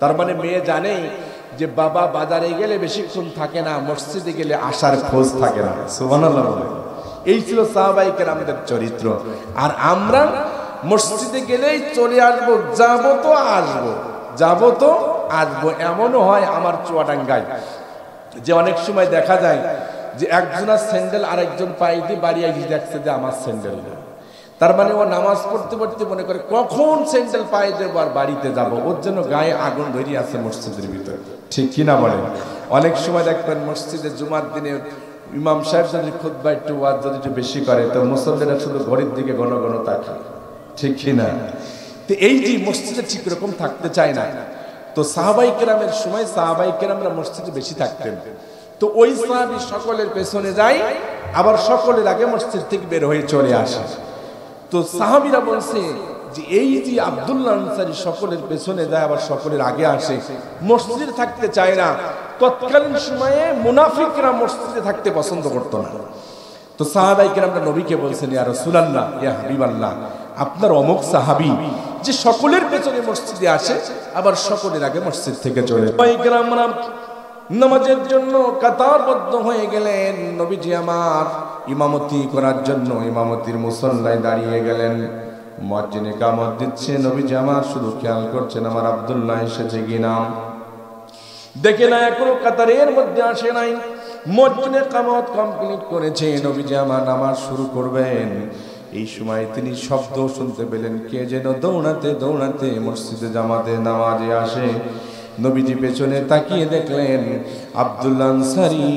তার মানে মেয়ে জানে যে বাবা বাজারে গেলে বেশিক্ষণ থাকে না, মসজিদে গেলে আসার খোঁজ থাকে না। সুবহানাল্লাহ। এই ছিল সাহাবায়ে কেরামদের চরিত্র। আর আমরা মসজিদে গেলেই চলে আসবো, যাবো তো আসবো, যাবো তো আসবো। এমনও হয় আমার চুয়াডাঙ্গায় যে অনেক সময় দেখা যায় যে একজনের স্যান্ডেল আরেকজন পায়ে দিয়ে বাড়ি এসে দেখছে যে আমার স্যান্ডেল না। তার মানে ও নামাজ পড়তে পড়তে মনে করে কখন স্যান্ডেল পায়ে দেবো আর বাড়িতে যাব, ওর জন্য গায়ে আগুন ধরিয়ে আছে মসজিদের ভিতরে। ঠিক কিনা বলেন? অনেক সময় দেখবেন মসজিদে জুমার দিনে ইমাম সাহেব যদি খুতবা একটু ওয়াজ যদি একটু বেশি করে তো মুসল্লিরা শুধু ঘড়ির দিকে ঘন ঘন তাকায়। ঠিক কিনা? তো এই যে মসজিদে ঠিক রকম থাকতে চায় না। তো সাহাবায়ে কেরামের সময় সাহাবায়ে কেরামরা মসজিদে বেশি থাকতেন। তো ওই সাহাবী সকলের পেছনে যায়, আবার সকলের আগে মসজিদ থেকে বের হয়ে চলে আসে। তো সাহাবীরা বলছে যে এই যে আব্দুল্লাহ আনসারী সকলের পেছনে যায় আবার সকলের আগে আসে, মসজিদে থাকতে চায় না। তৎকালীন সময়ে মুনাফিকরা মসজিদে থাকতে পছন্দ করতো না। তো সাহাবায়ে কেরামরা নবীকে বলছেন ইয়া রাসূলুল্লাহ, ইয়া হাবিবাল্লাহ, আপনার অমুক সাহাবী যে সকলের পেছনে মসজিদে আসে আবার সকলের আগে মসজিদ থেকে চলে যায়। সাহাবায়ে কেরামরা নামাজের জন্য কাতারবদ্ধ হয়ে গেলেন। নবীজি আমার ইমামতি করার জন্য ইমামতির মুসল্লায় দাঁড়িয়ে গেলেন। মুয়াজ্জিন ইকামত দিচ্ছে, নবীজি আমার শুধু খেয়াল করছেন আমার আব্দুল্লাহ এসেছে কিনা। দেখে না এখনো কাতারের মধ্যে আসে নাই। মুয়াজ্জিন ইকামত কমপ্লিট করেছে, নবীজি আমার নামাজ শুরু করবেন। এই সময় তিনি শব্দ শুনতে পেলেন, কে যেন দৌড়াতে দৌড়াতে মসজিদে জামাতে নামাজে আসে। নবীজি পেছনে তাকিয়ে দেখলেন আব্দুল্লাহ আনসারী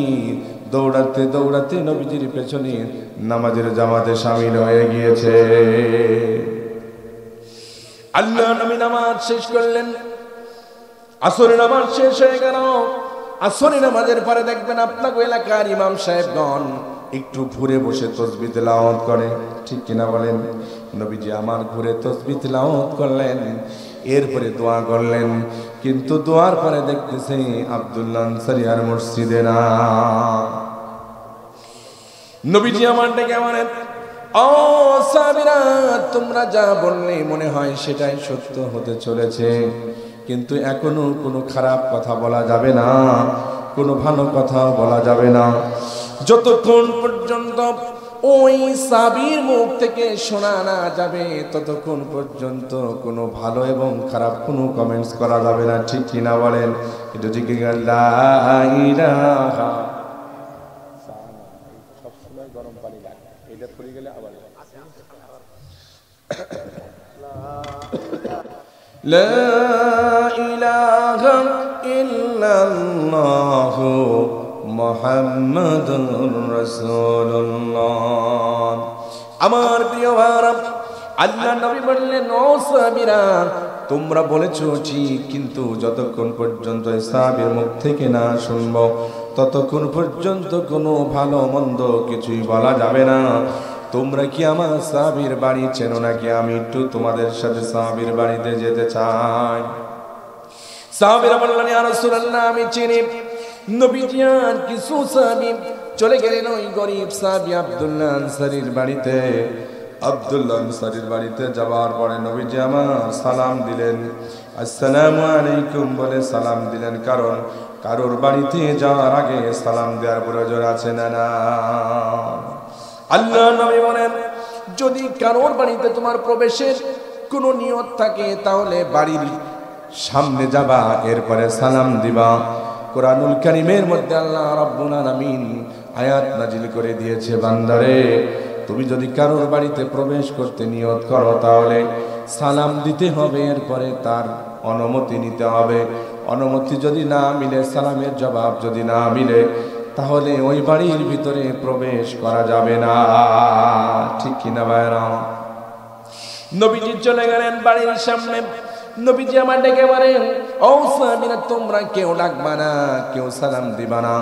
দৌড়াতে দৌড়াতে নবীজির পেছনে নামাজের জামাতে শামিল হয়ে গিয়েছে। আল্লাহ নবী নামাজ শেষ করলেন, আসরের নামাজ শেষ হয়ে গেল। আসরের নামাজের পরে দেখবেন আপনাকে এলাকার ইমাম সাহেবগণ একটু ঘুরে বসে তাসবিহ তেলাওয়াত করে। ঠিক কিনা বলেন? নবীজি আমার ঘুরে তাসবিহ তেলাওয়াত করলেন, এরপরে দোয়া করলেন। কিন্তু দোয়ার পরে দেখতেছে আব্দুল্লাহ আনসারী আর মসজিদে না। নবীজি আমার ডেকে বলেন, ও সাহাবীরা, তোমরা যা বললে মনে হয় সেটাই সত্য হতে চলেছে, কিন্তু এখনো কোনো খারাপ কথা বলা যাবে না, কোনো ভালো কথা বলা যাবে না যতক্ষণ পর্যন্ত ওই সাহাবীর মুখ থেকে শোনা না যাবে, ততক্ষণ পর্যন্ত কোনো ভালো এবং খারাপ কোনো কমেন্টস করা যাবে না। ঠিক কিনা বলেন? এটা ঠিক লা ইলাহা, সবসময় গরম পানি লাগে, এটা পড়ে গেলে আবার লা ইলাহা ইল্লাল্লাহু মুহাম্মাদুর রাসূলুল্লাহ। আমার প্রিয় ভাইরা, আল্লাহ নবী বললেন, ও সাহাবীরা, তোমরা বলেছো ঠিক, কিন্তু যতক্ষণ পর্যন্ত সাহাবীর মুখ থেকে না শুনবো ততক্ষণ পর্যন্ত কোনো ভালো মন্দ কিছুই বলা যাবে না। তোমরা কি আমার সাহাবীর বাড়ি চেনো নাকি? আমি একটু তোমাদের সাথে সাহাবীর বাড়িতে যেতে চাই। সাহাবীরা বললেন, ইয়া রাসূলুল্লাহ, আমি চিনি। নবীজি আর কিছু সাহাবী চলে গেলেন ওই গরিব সাহাবী আব্দুল্লাহ আনসারীর বাড়িতে। আব্দুল্লাহ আনসারীর বাড়িতে যাওয়ার পরে নবীজি আমার সালাম দিলেন, আসসালামু আলাইকুম বলে সালাম দিলেন। কারণ কারোর বাড়িতে যাওয়ার আগে সালাম দেওয়ার প্রয়োজন আছে না? না। আল্লাহ নবী বলেন, যদি কারোর বাড়িতে তোমার প্রবেশের কোনো নিয়ত থাকে তাহলে বাড়ির সামনে যাবা, এরপরে সালাম দিবা। কোরআনুল কারীমের মধ্যে আল্লাহ রাব্বুল আলামিন আয়াত নাজিল করে দিয়েছে, বান্দারে তুমি যদি কারোর বাড়িতে প্রবেশ করতে নিয়ত করো তাহলে সালাম দিতে হবে, এরপরে তার অনুমতি নিতে হবে। অনুমতি যদি না মিলে, সালামের জবাব যদি না মিলে, তাহলে ওই বাড়ির ভিতরে প্রবেশ করা যাবে না। ঠিক কিনা ভাইরা? নবীজি চলে গেলেন বাড়ির সামনে। নবীজি আমার ডেকে বলেন, ও সাহাবীরা, তোমরা কেউ ডাকবা না, কেউ সালাম দিবা না।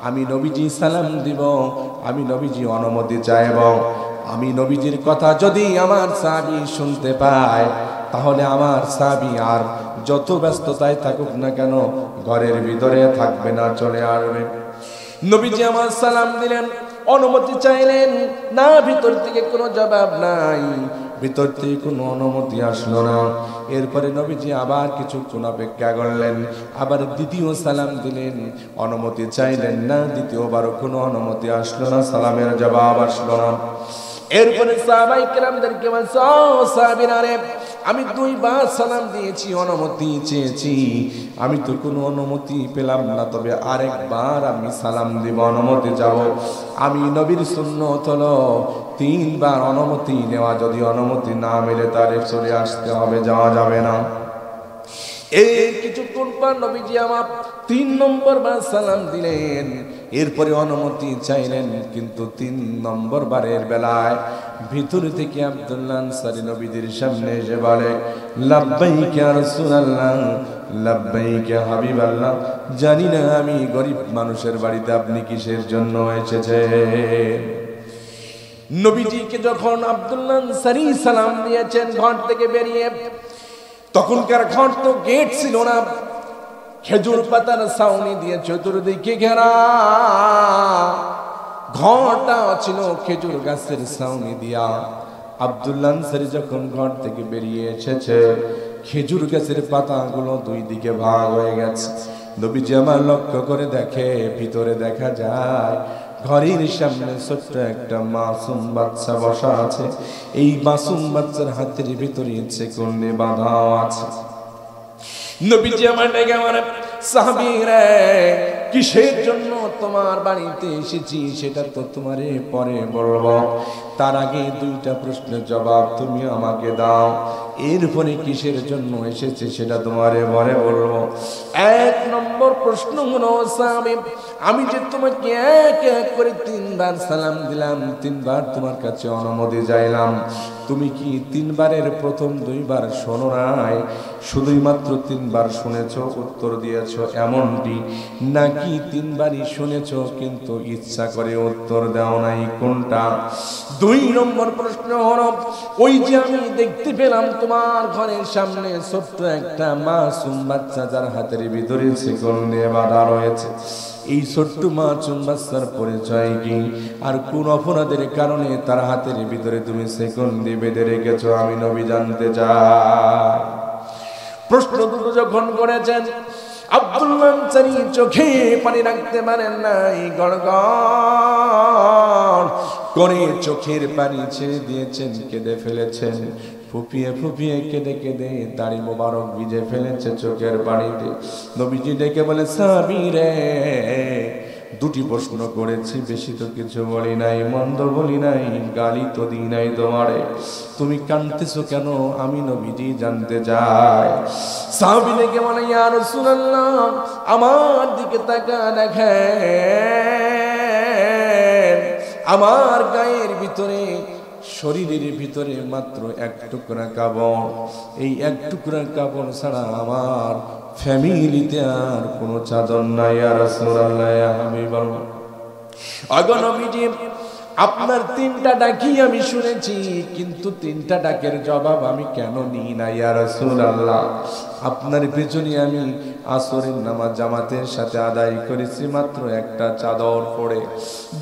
আমি নবীজি সালাম দিব, আমি নবীজি অনুমতি চাইব। আমি নবীজির কথা যদি আমার সাহাবী শুনতে পায়, তাহলে আমার সাহাবী আর যত ব্যস্ততায় থাকুক না কেন ঘরের ভিতরে থাকবে না, চলে আসবে। নবীজি আমার সালাম দিলেন, ও অনুমতি চাইলেন না, ভিতর থেকে কোনো জবাব নাই, ভিতর থেকে কোনো অনুমতি আসলো না। এরপরে নবীজি আবার কিছুক্ষণ অপেক্ষা করলেন, আবার দ্বিতীয় সালাম দিলেন, অনুমতি চাইলেন না, দ্বিতীয়বারও কোনো অনুমতি আসলো না, সালামের জবাব আসলো না। এরপরে সাহাবায়ে কেরামদেরকে বলছে, ও সাহাবীরা রে, আমি 2 বার সালাম দিয়েছি, অনুমতি চেয়েছি, আমি তো কোনো অনুমতি পেলাম না, তবে আরেকবার আমি সালাম দিব, অনুমতি যাব। আমি নবীর সুন্নত হলো 3 বার অনুমতি নেওয়া, যদি অনুমতি না মেলে তাহলে চলে আসতে হবে, যাওয়া যাবে না। এই কিছুক্ষণ পর নবীজি আমার 3 নম্বর বার সালাম দিলেন, এরপরে অনুমতি চাইলেন, কিন্তু 3 নম্বর বারের বেলায় ভিতর থেকে আব্দুল্লাহ আনসারী নবীদের সামনে এসে বলে, লাব্বাইক ইয়া রাসূলুল্লাহ, লাব্বাইক ইয়া হাবিবাল্লাহ, জানি না আমি গরিব মানুষের বাড়িতে আপনি কিসের জন্য এসেছেন। নবীজিকে যখন আব্দুল্লাহ আনসারী সালাম দিয়েছেন ঘর থেকে বেরিয়ে, তখনকার ঘর তো গেট ছিল না, খেজুর পাতার ছাউনি দিয়ে চতুর্দিকে ঘেরা, ঘরটা ছিল খেজুর গাছের ছাউনি দিয়া। আব্দুল্লাহ আনসারী যখন ঘর থেকে বেরিয়ে এসেছে, খেজুর গাছের পাতাগুলো 2 দিকে ভাগ হয়ে গেছে। নবীজি আমার লক্ষ্য করে দেখে, ভিতরে দেখা যায় ঘরের সামনে ছোট্ট একটা মাসুম বাচ্চা বসা আছে। এই মাসুম বাচ্চার হাতের ভিতরে চেকন্ডে বাঁধা আছে। নবীজি আমার ডেকে আমার, সাহাবীরা কিসের জন্য তোমার বাড়িতে এসেছি সেটা তো তোমারে পরে বলবো, তার আগে 2টা প্রশ্নের জবাব তুমি আমাকে দাও, এরপরে কিসের জন্য এসেছে সেটা তোমারে পরে বলবো। 1 নম্বর প্রশ্ন হলো, সাহাবী, আমি যে তোমাকে এক এক করে 3 বার সালাম দিলাম, 3 বার তোমার কাছে অনুমতি চাইলাম, তুমি কি 3 বারের প্রথম 2 বার শোনো নাই, শুধুই মাত্র 3 বার শুনেছো, উত্তর দিয়েছো এমনটি, নাকি 3 বারই শুনেছো কিন্তু ইচ্ছা করে উত্তর দাও নাই, কোনটা? 2 নম্বর প্রশ্ন হলো, ওই যে আমি দেখতে পেলাম তোমার ঘরের সামনে ছোট্ট একটা মাসুম বাচ্চা, যার হাতের ভিতরে শিকল দিয়ে বাঁধা রয়েছে, এই ছোট্ট মাসুম বাচ্চার পরিচয় কি, আর কোন অপরাধের কারণে তার হাতের ভিতরে তুমি শিকল দিয়ে বেঁধে রেখেছো, আমি নবী জানতে চাই। প্রশ্ন দুটো যখন করেছেন, আব্দুল্লাহ আনসারী চোখে পানি রাখতে পারেন নাই, গড়গড় করে চোখের পানি ছেড়ে দিয়েছেন, কেঁদে ফেলেছেন, ফুপিয়ে ফুপিয়ে কেঁদে কেঁদে দাড়ি মোবারক ভিজে ফেলেছে চোখের পানিতে। নবীজি ডেকে বলে, সাহাবীরে, 2টি প্রশ্ন করেছি, বেশি তো কিছু বলি নাই, মন্দ বলি নাই, গালি তো দিই নাই তোমারে, তুমি কাঁদতেছো কেন, আমি নবীজি জানতে চাই। সাহাবী ডেকে বলে, ইয়া রাসূলুল্লাহ, আমার দিকে তাকা দেখেন, আমার গায়ের ভিতরে, শরীরের ভিতরে মাত্র 1 টুকরা কাপড়, এই 1 টুকরা কাপড় ছাড়া আমার ফ্যামিলিতে আর কোনো চাদর নাই। ইয়া রাসূলুল্লাহ, ইয়া হাবিবাল্লাহ, আগো নবীজি, আপনার 3টা ডাকি আমি শুনেছি, কিন্তু 3টা ডাকের জবাব আমি কেন নিই না? ইয়া রাসূলুল্লাহ, আপনার পেছনে আমি আসরের নামাজ জামাতের সাথে আদায় করেছি মাত্র একটা চাদর পরে,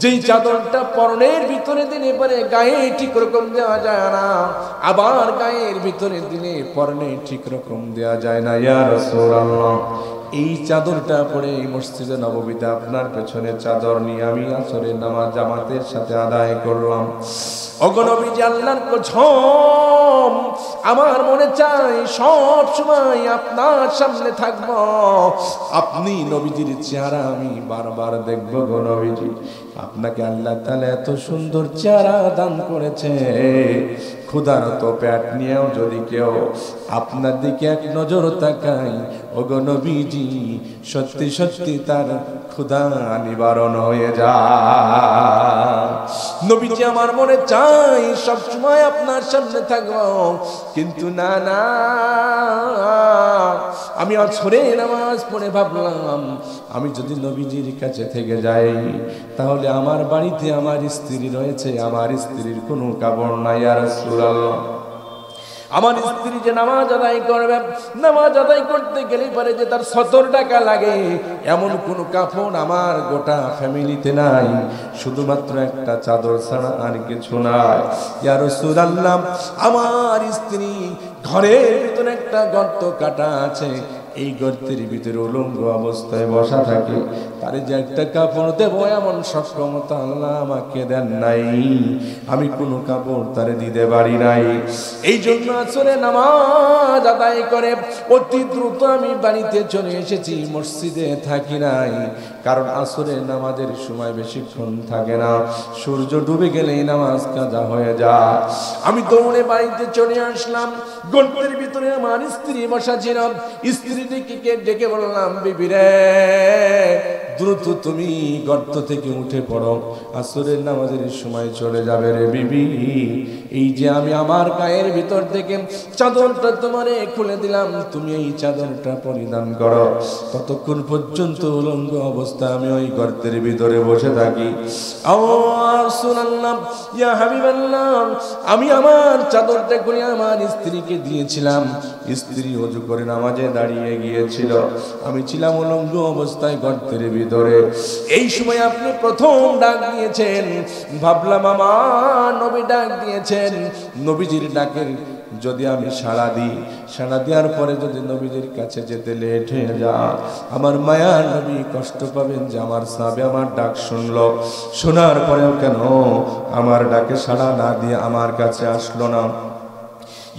যেই চাদরটা পরনের ভিতরে দিলে পরে গায়ে ঠিক রকম দেওয়া যায় না, আবার গায়ের ভিতরে দিলে পরনে ঠিক রকম দেওয়া যায় না। ইয়া রাসূলুল্লাহ, এই চাদরটা পরে এই মসজিদে নববীতে আপনার পেছনে চাদর নিয়ে আমি আসরের নামাজ জামাতের সাথে আদায় করলাম। ওগো নবীজি, আল্লাহর কসম, আমার মনে চাই সব সময় আপনার সামনে থাকব, আপনি নবীজির চেহারা আমি বারবার দেখব। গো নবীজি, আপনাকে আল্লাহ তাআলা এত সুন্দর চেহারা দান করেছে, ক্ষুধারত পেট নিয়েও যদি কেউ আপনার দিকে এক নজর তাকাই, ওগো নবীজি, সত্যি সত্যি তার ক্ষুধা নিবারণ হয়ে যায়। নবীজি, আমার মনে চাই সব সময় আপনার সামনে থাকবো, কিন্তু না না, আমি আসরে নামাজ পড়ে ভাবলাম, আমি যদি নবীজির কাছে থেকে যাই তাহলে আমার বাড়িতে আমার স্ত্রী রয়েছে, আমার স্ত্রীর কোনো কাপড় নাই। ইয়া রাসূলুল্লাহ, আমার স্ত্রী যে নামাজ আদায় করবে, নামাজ আদায় করতে গেলে পারে যে তার 70 টাকা লাগে, এমন কোন কাপড় আমার গোটা ফ্যামিলিতে নাই, শুধুমাত্র একটা চাদর ছাড়া আর কিছু নাই। ইয়া রাসূলুল্লাহ, আমার স্ত্রী ঘরের ভিতরে একটা গর্ত কাটা আছে, এই গর্তের ভিতরে উলঙ্গ অবস্থায় বসা থাকে, তারে যে একটা কাপড় দেবো এমন সক্ষমতা আল্লাহ আমাকে দেন নাই, আমি কোনো কাপড় তারে দিতে পারি নাই। এই জন্য আসরে নামাজ আদায় করে অতি দ্রুত আমি বাড়িতে চলে এসেছি, মসজিদে থাকি নাই, কারণ আসরে নামাজের সময় বেশিক্ষণ থাকে না, সূর্য ডুবে গেলেই নামাজ কাজা হয়ে যায়। আমি দৌড়ে বাড়িতে চলে আসলাম, গর্তের ভিতরে আমার স্ত্রী বসা ছিল, স্ত্রী ডেকে বললাম, বিবি রে দ্রুত তুমি গর্ত থেকে উঠে পড়ো, আসরের নামাজের সময় চলে যাবে রে বিবি। এই যে আমি আমার গায়ের ভিতর থেকে চাদরটা তোমারে খুলে দিলাম, তুমি এই চাদরটা পরিধান করো। ততক্ষণ পর্যন্ত উলঙ্গ অবস্থা আমি ওই গর্তের ভিতরে বসে থাকি। আর রাসূলুল্লাহ, ইয়া হাবিবাল্লাহ, আমি আমার চাদরটা খুলে আমার স্ত্রীকে দিয়েছিলাম, স্ত্রী ওযু করে নামাজে দাঁড়িয়ে গিয়েছিল, আমি ছিলাম উলঙ্গ অবস্থায় গর্তের ভিতরে। এই সময় আপনি প্রথম ডাক দিয়েছেন, ভাবলাম আমার নবী ডাক দিয়েছেন, নবীজির ডাকের যদি আমি সাড়া দিই, সাড়া দেওয়ার পরে যদি নবীজির কাছে যেতে লেট হয়ে যায়, আমার মায়ার নবী কষ্ট পাবেন যে আমার সাহাবী আমার ডাক শুনলো, শোনার পরেও কেন আমার ডাকে সাড়া না দিয়ে আমার কাছে আসলো না।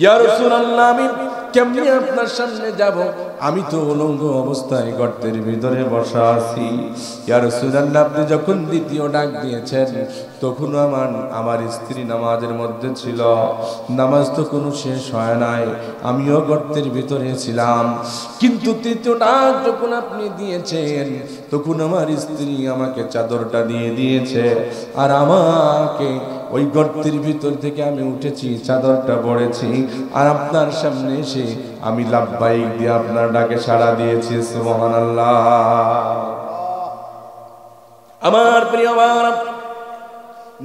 ইয়া রাসূলুল্লাহ, আমি কেমনে আপনার সামনে যাব, আমি তো উলঙ্গ অবস্থায় গর্তের ভিতরে বসা আছি। ইয়া রাসূলুল্লাহ, আপনি যখন দ্বিতীয় ডাক দিয়েছেন তখন আমার স্ত্রী নামাজের মধ্যে ছিল, নামাজ তো কোনো শেষ হয় নাই, আমিও গর্তের ভিতরে ছিলাম। কিন্তু তৃতীয় ডাক যখন আপনি দিয়েছেন তখন আমার স্ত্রী আমাকে চাদরটা দিয়ে দিয়েছে, আর আমাকে ওই গর্তের ভিতর থেকে আমি উঠেছি, চাদরটা পড়েছি, আর আপনার সামনে এসে আমি লাব্বাইক দিয়ে আপনার ডাকে সাড়া দিয়েছি। সুবহানাল্লাহ। আমার প্রিয় ভাইরা,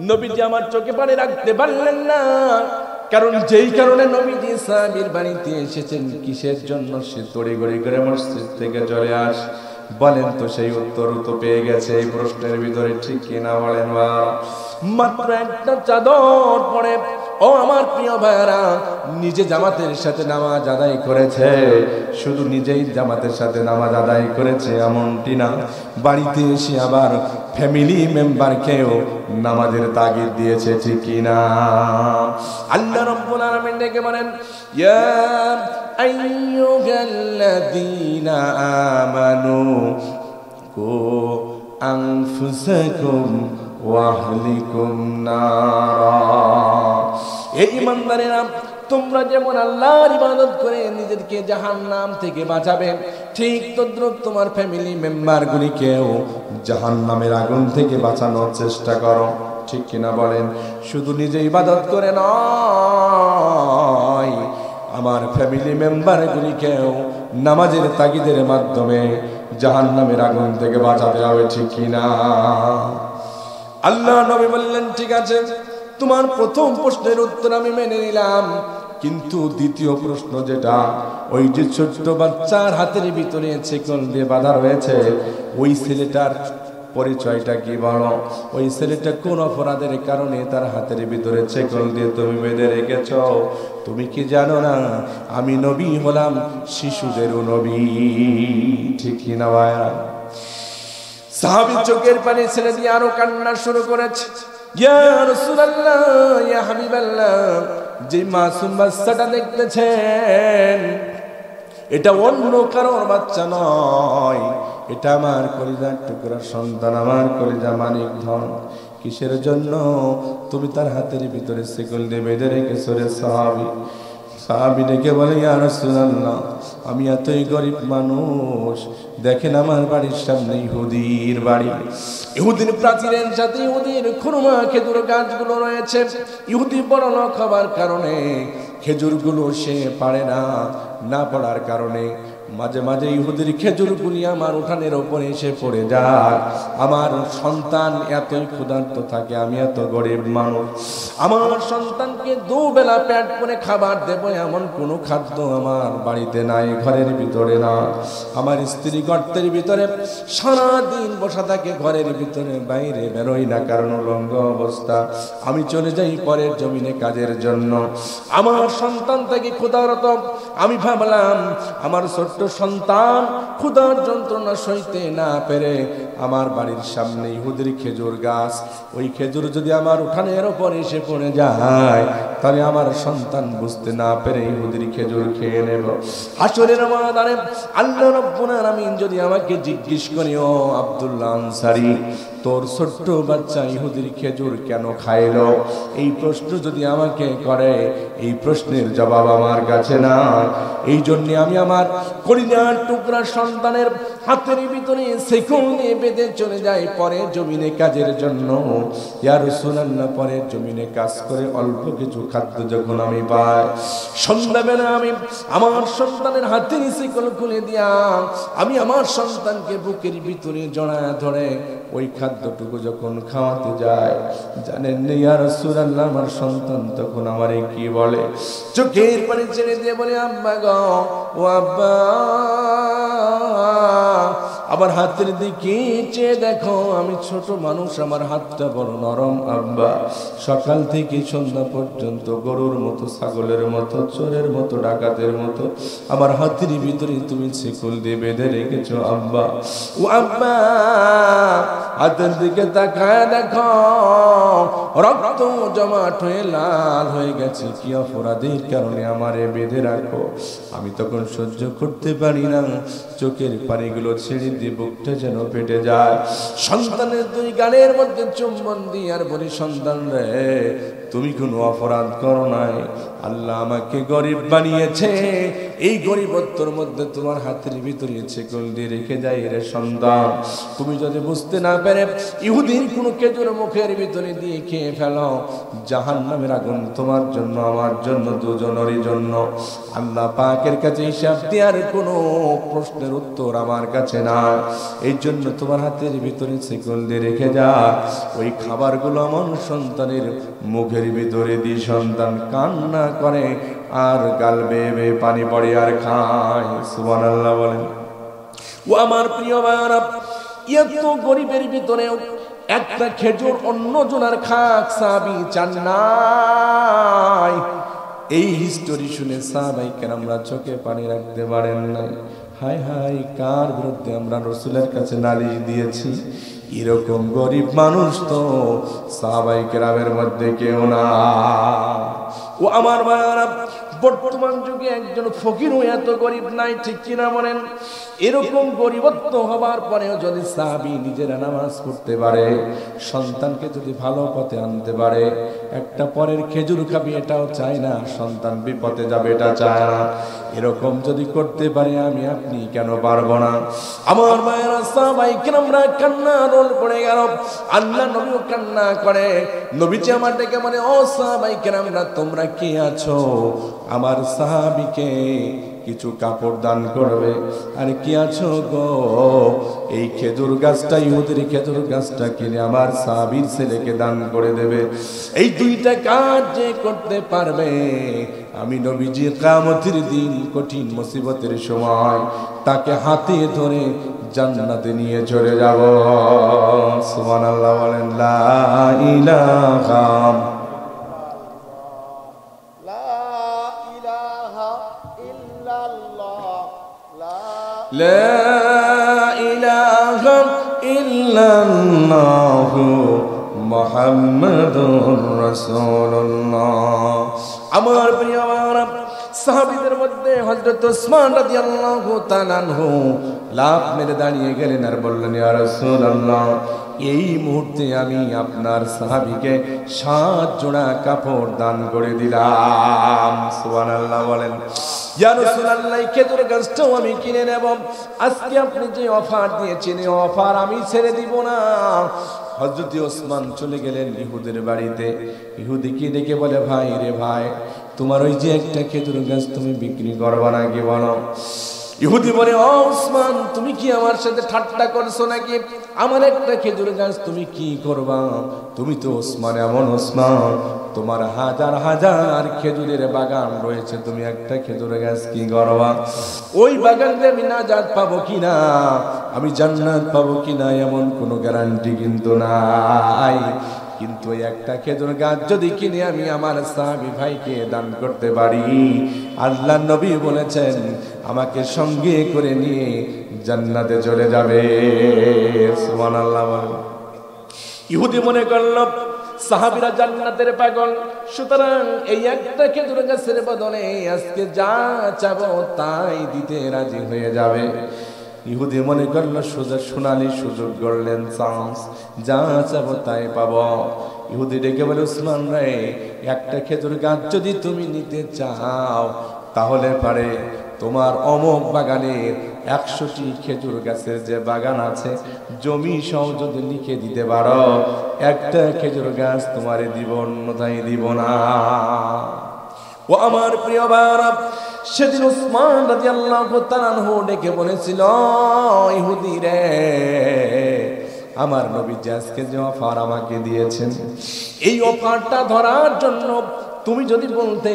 নবীজি আমার চোখে পানি রাখতে পারলেন না, কারণ যেই কারণে নবীজি সাহাবীর বাড়িতে এসেছেন, কিসের জন্য সে তড়িঘড়ি করে মসজিদ থেকে চলে আসে, বলেন তো সেই উত্তর তো পেয়ে গেছে এই প্রশ্নের ভিতরে, ঠিক কিনা বলেন? মাত্র একটা চাদর পরে ও আমার প্রিয় ভাইরা নিজে জামাতের সাথে নামাজ আদায় করেছে, শুধু নিজেই জামাতের সাথে নামাজ আদায় করেছে এমনটি না, বাড়িতে এসে আবার ফ্যামিলি মেম্বারকেও নামাজের তাগিদ দিয়েছে, ঠিক কিনা? আল্লাহ রাব্বুল আলামিন ডেকে বলেন, ইয়া আইয়ুহাল্লাযীনা আমানু কু আনফুসাকুম ওয়া আহলিকুম নারা। এই ঈমানদারেরা, তোমরা যেমন আল্লাহর ইবাদত করে নিজেদেরকে জাহান্নাম থেকে বাঁচাবে, ঠিক তদ্রুপ তোমার ফ্যামিলি মেম্বারগুলিকেও জাহান্নামের আগুন থেকে বাঁচানোর চেষ্টা করো, ঠিক কিনা বলেন? শুধু নিজে ইবাদত করে নয়, আমার ফ্যামিলি মেম্বারগুলিকেও নামাজের তাগিদের মাধ্যমে জাহান্নামের আগুন থেকে বাঁচাতে হবে, ঠিক কিনা? আল্লাহ নবী বললেন, ঠিক আছে, তোমার প্রথম প্রশ্নের উত্তর আমি মেনে নিলাম, কিন্তু দ্বিতীয় প্রশ্ন যেটা, ওই যে ছোট্ট বাচ্চার হাতের ভিতরে শেকল দিয়ে বাঁধা রয়েছে, ওই ছেলেটার পরিচয়টা কি বলো? ওই ছেলেটা কোন অপরাধের কারণে তার হাতের ভিতরে শেকল দিয়ে তুমি বেঁধে রেখেছ? তুমি কি জানো না আমি নবী হলাম শিশুদেরও নবী, ঠিক কিনা ভাইয়া? সাহাবী চোখের পানি ছেড়ে দিয়ে আরো কান্না শুরু করেছে। ইয়া রাসূলুল্লাহ, ইয়া হাবিবাল্লাহ, যে মাসুম বাচ্চাটা দেখতেছেন এটা অন্য কারোর বাচ্চা নয়, এটা আমার কলিজার টুকরা সন্তান, আমার কলিজা মানিক ধন। কিসের জন্য তুমি তার হাতের ভিতরে শেকল দিয়ে বেঁধে রেখেছো রে সাহাবী? সাহাবী ডেকে বলে, ইয়া রাসূলুল্লাহ, আমি এতই গরিব মানুষ, দেখেন আমার বাড়ির সামনে ইহুদির বাড়ি, ইহুদির প্রাচীরের সাথে ইহুদির খুরমা খেজুর গাছগুলো রয়েছে। ইহুদি বড় লোক হবার কারণে খেজুরগুলো সে পারে না, না পড়ার কারণে মাঝে মাঝে ইহুদির খেজুরগুলি আমার উঠানের ওপরে এসে পড়ে যায়। আমার সন্তান এতই ক্ষুধার্ত থাকে, আমি এত গরিব মানুষ, আমার সন্তানকে দুবেলা পেট করে খাবার দেব এমন কোনো খাদ্য আমার বাড়িতে নাই, ঘরের ভিতরে না। আমার স্ত্রী গর্তের ভিতরে সারাদিন বসা থাকে, ঘরের ভিতরে বাইরে বেরোই না, কারণ উলঙ্গ অবস্থা। আমি চলে যাই পরের জমিনে কাজের জন্য। আমার সন্তান থেকে ক্ষুধারত, আমি ভাবলাম আমার ছোট্ট সন্তান ক্ষুধার যন্ত্রণা সইতে না পেরে আমার বাড়ির সামনে ইহুদির খেজুর গাছ, ওই খেজুর যদি আমার উঠানের ওপর এসে পড়ে যায় তাহলে আমার সন্তান বুঝতে না পেরে ইহুদির খেজুর খেয়ে নেব। হাসরের ময়দানে আল্লাহ রাব্বুল আলামিন যদি আমাকে জিজ্ঞেস করে, ও আব্দুল্লাহ আনসারী, তোর ছোট্ট বাচ্চা ইহুদির খেজুর কেন খাইলো, এই প্রশ্ন যদি আমাকে করে, এই প্রশ্নের জবাব আমার কাছে না। এই জন্য আমি আমার কলিজার টুকরা সন্তানের হাতের ভিতরে শিকল নিয়ে বেঁধে চলে যাই পরের জমিনে কাজের জন্য। ইয়া রাসূলুল্লাহ, পরের জমিনে কাজ করে অল্প কিছু খাদ্য যখন আমি পাই, সন্ধ্যাবেলা আমি আমার সন্তানের হাতের শিকল খুলে দিয়া আমি আমার সন্তানকে বুকের ভিতরে জড়ায় ধরে ওই খাদ্যটুকু যখন খাওয়াতে যায়, জানেন না ইয়া রাসূলুল্লাহ, আমার সন্তান তখন আমারে কি বলে? চোখের পানি ছেড়ে দিয়ে বলে, আব্বা গো, ও আব্বা, আমার হাতের দিকে চেয়ে দেখো, আমি ছোট মানুষ, আমার হাতটা বড় নরম আব্বা। সকাল থেকে সন্ধ্যা পর্যন্ত গরুর মতো, ছাগলের মতো, চোরের মতো, ডাকাতের মতো আমার হাতের ভিতরে তুমি শিকল দিয়ে বেঁধে রেখেছো আব্বা। ও আব্বা, হাতের দিকে তাকায় দেখো, রক্ত জমাট হয়ে লাল হয়ে গেছে, কি অপরাধের কারণে আমারে বেঁধে রাখো? আমি তখন সহ্য করতে পারি না, চোখের পানিগুলো ছেড়ে দিয়ে বুকটা যেন ফেটে যায়। সন্তানের দুই গালের মধ্যে চুম্বন দিয়ে আর বলি, সন্তান রে, তুমি কোনো অপরাধ করো নাই, আল্লাহ আমাকে গরিব বানিয়েছে, এই গরিবত্বর মধ্যে তোমার হাতের ভিতরে শিকল দিয়ে রেখে যায় রে সন্তান। তুমি যদি বুঝতে না পেরে ইহুদির কোনো খেজুর মুখের ভিতরে দিয়ে খেয়ে ফেলো, জাহান্নামের আগুন তোমার জন্য, আমার জন্য, দুজনেরই জন্য। আল্লাহ পাকের কাছে হিসাব দেওয়ার কোনো প্রশ্নের উত্তর আমার কাছে না। এই জন্য তোমার হাতের ভিতরে শিকল দিয়ে রেখে যা, ওই খাবারগুলো আমার সন্তানের মুখের ভিতরে দিয়ে সন্তান কান্না করে আর গাল বেয়ে বেয়ে পানি পড়ে আর খায়। সুবহানাল্লাহ বলেন। ও আমার প্রিয় ভাইরা, এত গরিবের ভিতরেও একটা খেজুর অন্য জনের খাক সাহাবী চান নাই। এই হিস্টোরি শুনে সাহাবায়ে কেরামরা চোখে পানি রাখতে পারেন নাই। হায় হায়, কার বিরুদ্ধে আমরা রাসূলের কাছে নালিশ দিয়েছি? এরকম গরিব মানুষ তো সাহাবায়ে কেরামের মধ্যে কেউ না। ও আমার ভাইরা, বর্তমান যুগে একজন ফকিরও এত গরিব নাই, ঠিক কিনা বলেন? এরকম গরিবত্ব হবার পরেও যদি সাহাবী নিজেরা নামাজ পড়তে পারে, সন্তানকে যদি ভালো পথে আনতে পারে, একটা পরের খেজুর খাবি এটাও চায় না, সন্তান বিপদে যাবে এটা চায় না, এরকম যদি করতে পারে আমি আপনি কেন পারবো না? আমার মায়েরা, সাহাবায়ে কেরামরা কান্না রোল পড়ে গেল। আল্লাহ নবীও কান্না করে। নবীজি আমার ডেকে বলে, ও সাহাবায়ে কেরামরা, তোমরা কে আছো? আমার সাহাবীকে কিছু কাপড় দান করবে। আর কি আছো গো? এই খেজুর গাছটা, ইহুদির খেজুর গাছটা কিনে আমার সাহাবীর ছেলেকে দান করে দেবে। এই দুইটা কাজ যে করতে পারবে, আমি নবীজি কিয়ামতের দিন কঠিন মুসিবতের সময় তাকে হাতে ধরে জান্নাতে নিয়ে চলে যাব। সুবহানাল্লাহ বলেন। লা ইলাহা লা ইলাহা ইল্লাল্লাহু মুহাম্মাদুর রাসূলুল্লাহ। আমার প্রিয় ভাইরা, সাহাবীদের মধ্যে হযরত ওসমান রাদিয়াল্লাহু তাআলা আনহু লাফ মেরে দাঁড়িয়ে গেলেন আর বললেন, ইয়া রাসূলুল্লাহ, এই মুহূর্তে আমি আপনার সাহাবীকে 7 জোড়া কাপড় দান করে দিলাম। সুবহানাল্লাহ বলেন। ইয়া রাসূলুল্লাহ, খেজুর গাছটাও আমি কিনে নেব। আজকে আপনি যে অফার দিয়েছেন, এই অফার আমি ছেড়ে দিব না। হযরত ওসমান চলে গেলেন ইহুদের বাড়িতে। ইহুদিকে ডেকে বলে, ভাই রে ভাই, তোমার ওই যে একটা খেজুর গাছ তুমি বিক্রি করবা নাকি বলো? ইহুদি বলে, ও ওসমান, তুমি কি আমার সাথে ঠাট্টা করছো নাকি? আমার একটা খেজুর গাছ তুমি কি করবা? তুমি তো ওসমান, এমন ওসমান, তোমার হাজার হাজার খেজুরের বাগান রয়েছে, তুমি একটা খেজুর গাছ কি করবা? ওই বাগানে আমি নাজাত পাবো কিনা, আমি জান্নাত পাবো কিনা, এমন কোনো গ্যারান্টি কিন্তু নাই। কিন্তু একটা খেজুর গাছ যদি কিনে আমি আমার সাহাবী ভাইকে দান করতে পারি, আল্লাহ নবী বলেছেন আমাকে সঙ্গে করে নিয়ে জান্নাতে চলে যাবে। সুবহানাল্লাহ। ইহুদি মনে করল সাহাবীরা জান্নাতের পাগল, সুতরাং এই একটা খেজুর গাছের বদলে আজকে যা চাবো তাই দিতে রাজি হয়ে যাবে। ইহুদি মনে করলো সোনালী সুযোগ গড়লেন, চান্স, যা চাবো তাই পাবো। ইহুদি ডেকে বলে, উসমান রে, একটা খেজুর গাছ যদি তুমি নিতে চাও তাহলে পারে তোমার অমুক বাগানের 100টি খেজুর গাছের যে বাগান আছে, জমি সহ যদি লিখে দিতে পারো, একটা খেজুর গাছ তোমারে দিব, অন্যথায় দিব না। ও আমার প্রিয় ভাইরা, সেদিন উসমান রাদিয়াল্লাহু তাআলা আনহু ডেকে বলেছিল, ইহুদি রে, আমার নবী আজকে যে অফার আমাকে দিয়েছেন, এই অফারটা ধরার জন্য তুমি যদি বলতে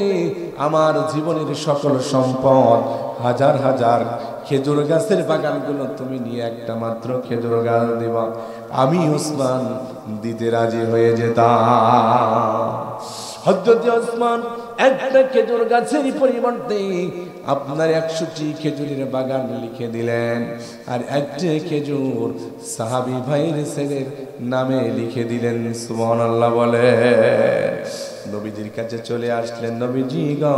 আমার জীবনের সকল সম্পদ, হাজার হাজার খেজুর গাছের বাগানগুলো তুমি নিয়ে একটা মাত্র খেজুর গাছ দিবা, আমি উসমান দিতে রাজি হয়ে যেতাম। হযরত ওসমান একটা খেজুর গাছের পরিবর্তে আপনার 100টি খেজুরের বাগান লিখে দিলেন, আর একটা খেজুর সাহাবী ভাইয়ের ছেলের নামে লিখে দিলেন। সুবহানাল্লাহ বলে নবীজির কাছে চলে আসলেন, নবীজি গো,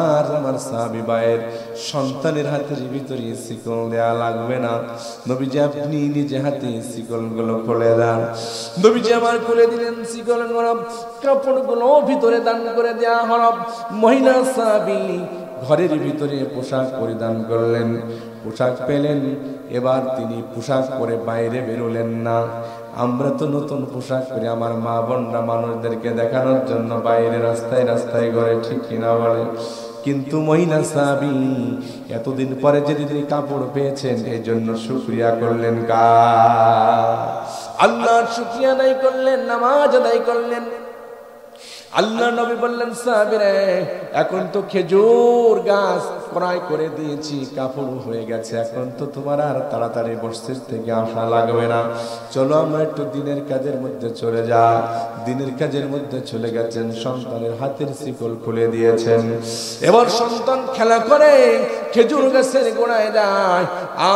আর আমার সাহাবী ভাইয়ের সন্তানের হাতের ভিতরে শিকল দেয়া লাগবে না, নবীজি আপনি নিজে হাতে শিকলগুলো খুলে দেন। নবীজি আমার খুলে দিলেন শিকলগুলো, কাপড়গুলো ভিতরে দান করে দেয়া হলো। মহিলা সাহাবী ঘরের ভিতরে পোশাক পরিধান করলেন, পোশাক পেলেন, এবার তিনি পোশাক পরে বাইরে বেরোলেন না। আমরা তো নতুন পোশাক পরে আমার মা বোনরা মানুষদেরকে দেখানোর জন্য বাইরে রাস্তায় রাস্তায় ঘরে, ঠিক কিনা বলে? কিন্তু মহিলা সাহাবী এতদিন পরে যে তিনি কাপড় পেয়েছেন, এই জন্য শুকরিয়া করলেন কার? আল্লাহর শুকরিয়া আদায় করলেন, নামাজ আদায় করলেন। আল্লাহ নবী বললেন, সাহাবীরা, এখন তো খেজুর গাছ ক্রয় করে দিয়েছি, কাপড় হয়ে গেছে, এখন তো তোমার আর তাড়াতাড়ি মসজিদ থেকে আসা লাগবে না, চলো আমরা একটু দিনের কাজের মধ্যে চলে যাই। দিনের কাজের মধ্যে চলে গেছেন, সন্তানের হাতের শিকল খুলে দিয়েছেন। এবার সন্তান খেলা করে খেজুর গাছের গোড়ায় যায়,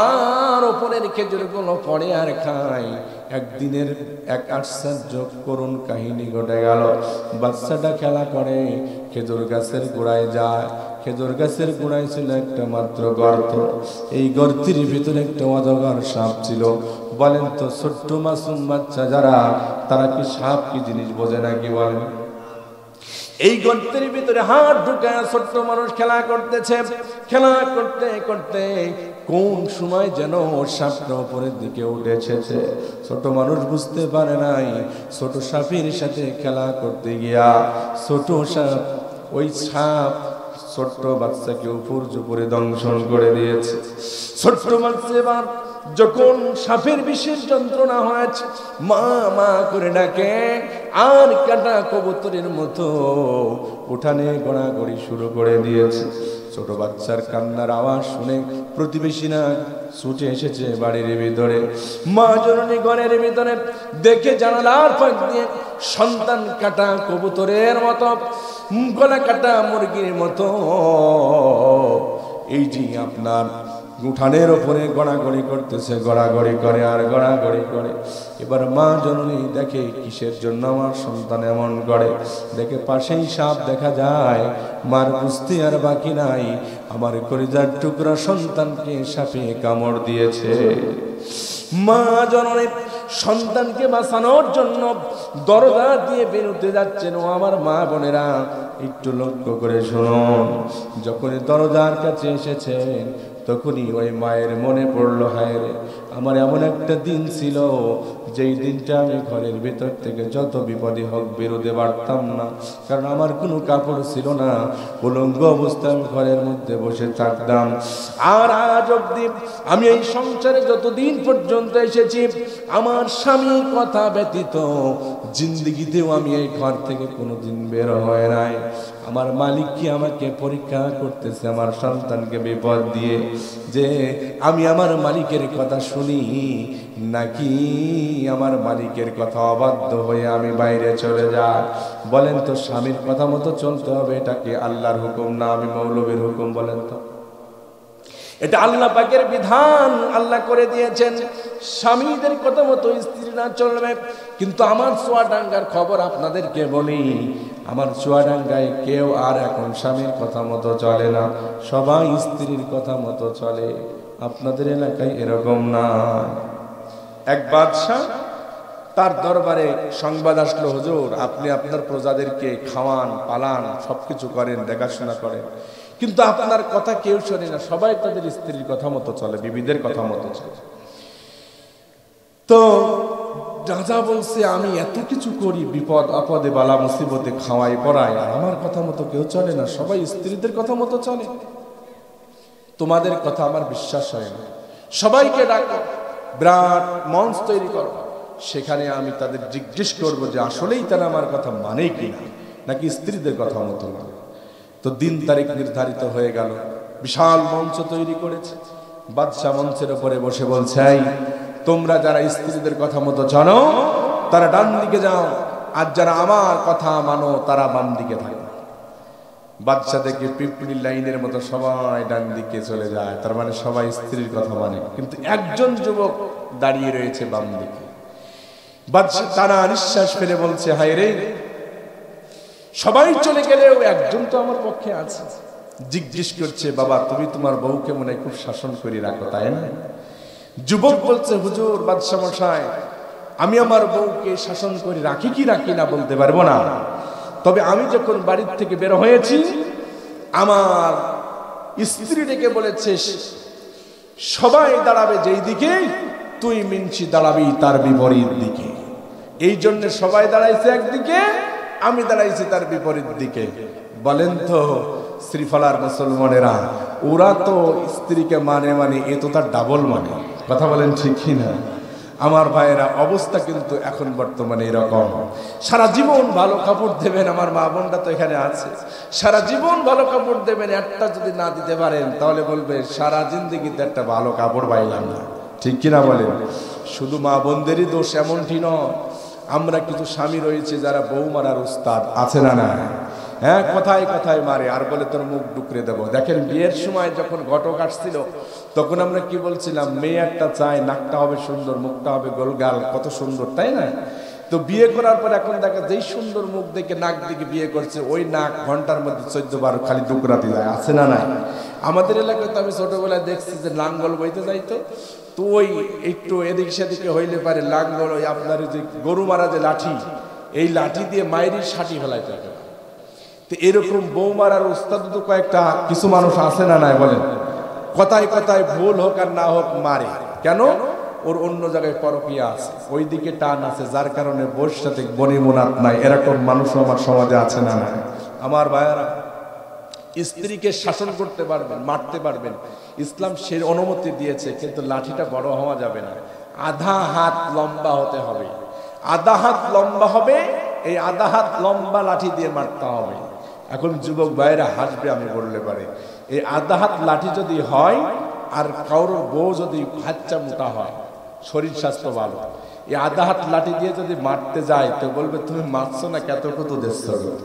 আর ওপরের খেজুরগুলো পড়ে আর খায়। একদিনের এক আশ্চর্য করুণ কাহিনী ঘটে গেল। বাচ্চাটা খেলা করে খেজুর গাছের গোড়ায় যায়, খেজুর গাছের গোড়ায় ছিল একটা মাত্র গর্ত, এই গর্তের ভিতরে একটা অজগর সাপ ছিল। বলেন তো, ছোট্ট মাসুম বাচ্চা যারা, তারা কি সাপ কি জিনিস বোঝে নাকি? বলেন, এই গর্তের ভিতরে হাত ঢুকায় ছোট্ট মানুষ খেলা করতেছে। খেলা করতে করতে কোন সময় যেন সাপটা উপরের দিকে উঠে এসেছে, ছোট মানুষ বুঝতে পারে নাই। ছোট সাপের সাথে খেলা করতে গিয়া ছোট সাপ, ওই সাপ ছোট্ট বাচ্চাকে উপরে দংশন করে দিয়েছে। ছোট্ট বাচ্চা এবার যখন সাপের বিশেষ যন্ত্রণা হয়েছে, মা মা করে ডাকে, আর কাটা কবুতরের মতো উঠানে গড়াগড়ি শুরু করে দিয়েছে। ছোট বাচ্চার কান্নার আওয়াজ শুনে প্রতিবেশীরা ছুটে এসেছে বাড়ির ভিতরে। মা জননী ঘরের ভিতরে দেখে জানালার ফাঁক দিয়ে সন্তান কাটা কবুতরের মতো, গলা কাটা মুরগির মতো এই যে আপনার উঠানের ওপরে গড়াগড়ি করতেছে, গড়াগড়ি করে আর গড়াগড়ি করে। এবার মা জননী দেখে কিসের জন্য আমার সন্তান এমন করে, দেখে পাশেই সাপ দেখা যায়। মার বুঝতে আর বাকি নাই, আমার কলিজার টুকরা সন্তানকে সাপে কামড় দিয়েছে। মা জননী সন্তানকে বাঁচানোর জন্য দরজা দিয়ে বেরোতে যাচ্ছেন। ও আমার মা বোনেরা, একটু লক্ষ্য করে শুনুন, যখন দরজার কাছে এসেছেন তখনই ওই মায়ের মনে পড়লো, হায় রে, আমার এমন একটা দিন ছিল যেই দিনটা আমি ঘরের ভেতর থেকে যত বিপদে হোক বেরোতে পারতাম না, কারণ আমার কোনো কাপড় ছিল না, উলঙ্গ অবস্থায় আমি ঘরের মধ্যে বসে থাকতাম। আর আজ অবধি আমি এই সংসারে যতদিন পর্যন্ত এসেছি, আমার স্বামীর কথা ব্যতীত জিন্দেগিতেও আমি এই ঘর থেকে কোনোদিন বের হয় নাই। আমার মালিক কি আমাকে পরীক্ষা করতেছে আমার সন্তানকে বিপদ দিয়ে, যে আমি আমার মালিকের কথা শুনি নাকি আমার মালিকের কথা অবাধ্য হয়ে আমি বাইরে চলে যাই? বলেন তো, স্বামীর কথা মতো চলতে হবে, এটা কি আল্লাহর হুকুম না আমি মৌলবীর হুকুম? বলেন তো, এটা আল্লাহ পাকের বিধান, আল্লাহ করে দিয়েছেন স্বামীদের কথা মতো স্ত্রীরা চলবে। কিন্তু আমার চুয়াডাঙ্গার খবর আপনাদেরকে বলি, আমার চুয়াডাঙ্গায় কেউ আর এখন স্বামীর কথা মতো চলে না, সবাই স্ত্রীর কথা মতো চলে। আপনাদের এলাকায় এরকম না? এক বাদশাহ, তার দরবারে সংবাদ আসলো, হুজুর আপনি আপনার প্রজাদেরকে খাওয়ান, পালান, সবকিছু করেন, দেখাশোনা করেন, কিন্তু আপনার কথা কেউ শোনে না, সবাই তাদের স্ত্রীর কথা মতো চলে, বিবিদের কথা মতো চলে। তো রাজা বলছে, আমি এত কিছু করি, বিপদ আপদে বালা মুসিবতে খাওয়াই পড়াই, আর আমার কথা মতো কেউ চলে না, সবাই স্ত্রীদের কথা মতো চলে। তোমাদের কথা আমার বিশ্বাস হয় না, সবাইকে ডাকো, বিরাট মঞ্চ তৈরি করো, সেখানে আমি তাদের জিজ্ঞেস করবো যে আসলেই তারা আমার কথা মানে কিনা, নাকি স্ত্রীদের কথা মতো মানে। তো দিন তারিখ নির্ধারিত হয়ে গেল, বিশাল মঞ্চ তৈরি করেছে। বাদশাহ মঞ্চের উপরে বসে বলছে, তোমরা যারা স্ত্রীদের কথা মতো জানো তারা ডান দিকে যাও, আর যারা আমার কথা মানো তারা বাম দিকে থাকো। বাদশাহ দেখে পিঁপড়ির লাইনের মতো সবাই ডান দিকে চলে যায়, তার মানে সবাই স্ত্রীর কথা মানে, কিন্তু একজন যুবক দাঁড়িয়ে রয়েছে বাম দিকে। বাদশাহ টানা নিঃশ্বাস ফেলে বলছে, হায় রে, সবাই চলে গেলেও একজন তো আমার পক্ষে আছে। জিজ্ঞেস করছে, বাবা তুমি তোমার বউকে মনে খুব শাসন করে রাখো, তাই না? যুবক বলছে, হুজুর বাদশাহ মশাই, আমি আমার বউকে শাসন করে রাখি কি রাখি না বলতে পারবো না, তবে আমি যখন বাড়ির থেকে বের হয়েছি আমার স্ত্রী ডেকে বলেছে সবাই দাঁড়াবে যেই দিকে, তুই মিনছি দাঁড়াবি তার বিপরীত দিকে। এই জন্য সবাই দাঁড়াইছে একদিকে, আমি দাঁড়াইছি তার বিপরীত দিকে। বলেন তো শ্রীফলার মুসলমানেরা, ওরা তো স্ত্রীকে মানে মানে, এ তো তার ডাবল মানে। কথা বলেন ঠিক কি না? আমার ভাইয়েরা, অবস্থা কিন্তু এখন বর্তমানে এরকম। সারা জীবন ভালো কাপড় দেবেন, আমার মা বোনটা তো এখানে আছে, সারা জীবন ভালো কাপড় দেবেন, একটা যদি না দিতে পারেন তাহলে বলবে সারা জিন্দেগিতে একটা ভালো কাপড় পাইলাম না। ঠিক কিনা বলেন? শুধু মা বোনদেরই দোষ এমনটি নয়, আমরা কিছু স্বামী রয়েছে যারা বউ মারার উস্তাদ, আছে না না? হ্যাঁ, কথায় কথায় মারে, আর বলে তোর মুখ ডুকরে দেবো। দেখেন বিয়ের সময় যখন ঘটক আসছিল তখন আমরা কি বলছিলাম, মেয়ে একটা চায় নাকটা হবে সুন্দর, মুখটা হবে গোলগাল, কত সুন্দর, তাই না? তো বিয়ে করার পর এখন দেখা যেই সুন্দর মুখ দেখে নাক দিকে বিয়ে করছে, ওই নাক ঘন্টার মধ্যে 14 বার খালি ডুকরাতে যায়, আছে না নাই? আমাদের এলাকায় তো আমি ছোটবেলায় দেখছি যে লাঙ্গল বইতে যাইতো, তো ওই একটু এদিক সেদিকে হইলে পারে লাঙ্গল, ওই আপনার যে গরু মারা যে লাঠি, এই লাঠি দিয়ে মায়েরই সাটি ফেলাইতে হবে। তো এরকম বউ মারার উস্তাদ তো কয়েকটা কিছু মানুষ আছে না নাই? বলেন, কথায় কথায় ভুল হোক আর না হোক মারে। কেন? ওর অন্য জায়গায় পরকীয়া আছে, ওইদিকে টান আছে, যার কারণে বউর সাথে বনিমনাত নাই। এরকম মানুষও আমার সমাজে আছে না নাই? আমার ভাইয়ারা, স্ত্রীকে শাসন করতে পারবেন, মারতে পারবেন, ইসলাম সে অনুমতি দিয়েছে, কিন্তু লাঠিটা বড় হওয়া যাবে না, আধা হাত লম্বা হতে হবে। আধা হাত লম্বা হবে, এই আধা হাত লম্বা লাঠি দিয়ে মারতে হবে। এখন যুবক ভাইয়েরা হাসবে আমি বললে পারে, এই আধা হাত লাঠি যদি হয় আর কারোর বউ যদি বাচ্চা মোটা হয়, শরীর স্বাস্থ্য ভালো, এই আধা হাত লাঠি দিয়ে যদি মারতে যায় তো বলবে তুমি মারছো না, কত কত দেশ।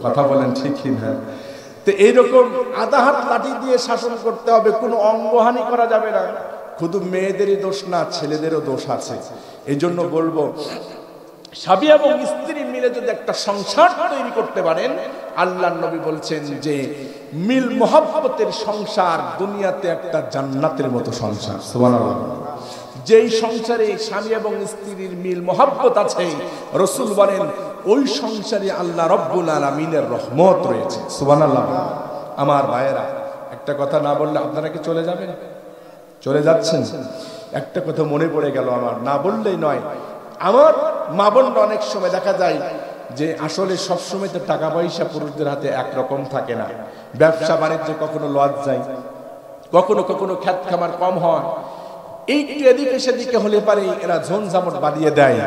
কথা বলেন ঠিক না? তো এইরকম আধা হাত লাঠি দিয়ে শাসন করতে হবে, কোনো অঙ্গহানি করা যাবে না। শুধু মেয়েদেরই দোষ না, ছেলেদেরও দোষ আছে। এই জন্য বলবো, স্বামী এবং স্ত্রী মিলে যদি একটা সংসার তৈরি করতে পারেন, আল্লাহর নবী বলছেন যে মিল মোহাব্বতের সংসার দুনিয়াতে একটা জান্নাতের মতো সংসার। সুবহানাল্লাহ। যেই সংসারে স্বামী এবং স্ত্রীর মিল মোহাব্বত আছে, রাসূল বলেন ওই সংসারে আল্লাহ রাব্বুল আলামিনের রহমত রয়েছে। সুবহানাল্লাহ। আমার ভাইয়েরা, একটা কথা না বললে আপনারা কি চলে যাবেন? চলে যাচ্ছেন। একটা কথা মনে পড়ে গেল আমার, না বললেই নয়। আমার মা বোনরা অনেক সময় দেখা যায় যে আসলে সবসময় তো টাকা পয়সা পুরুষদের হাতে একরকম থাকে না। ব্যবসা বাণিজ্য কখনো লজ যায়, কখনো কখনো খ্যাত খামার কম হয়, একটু এদিকে সেদিকে হলে পারে এরা ঝনঝামট বাড়িয়ে দেয়।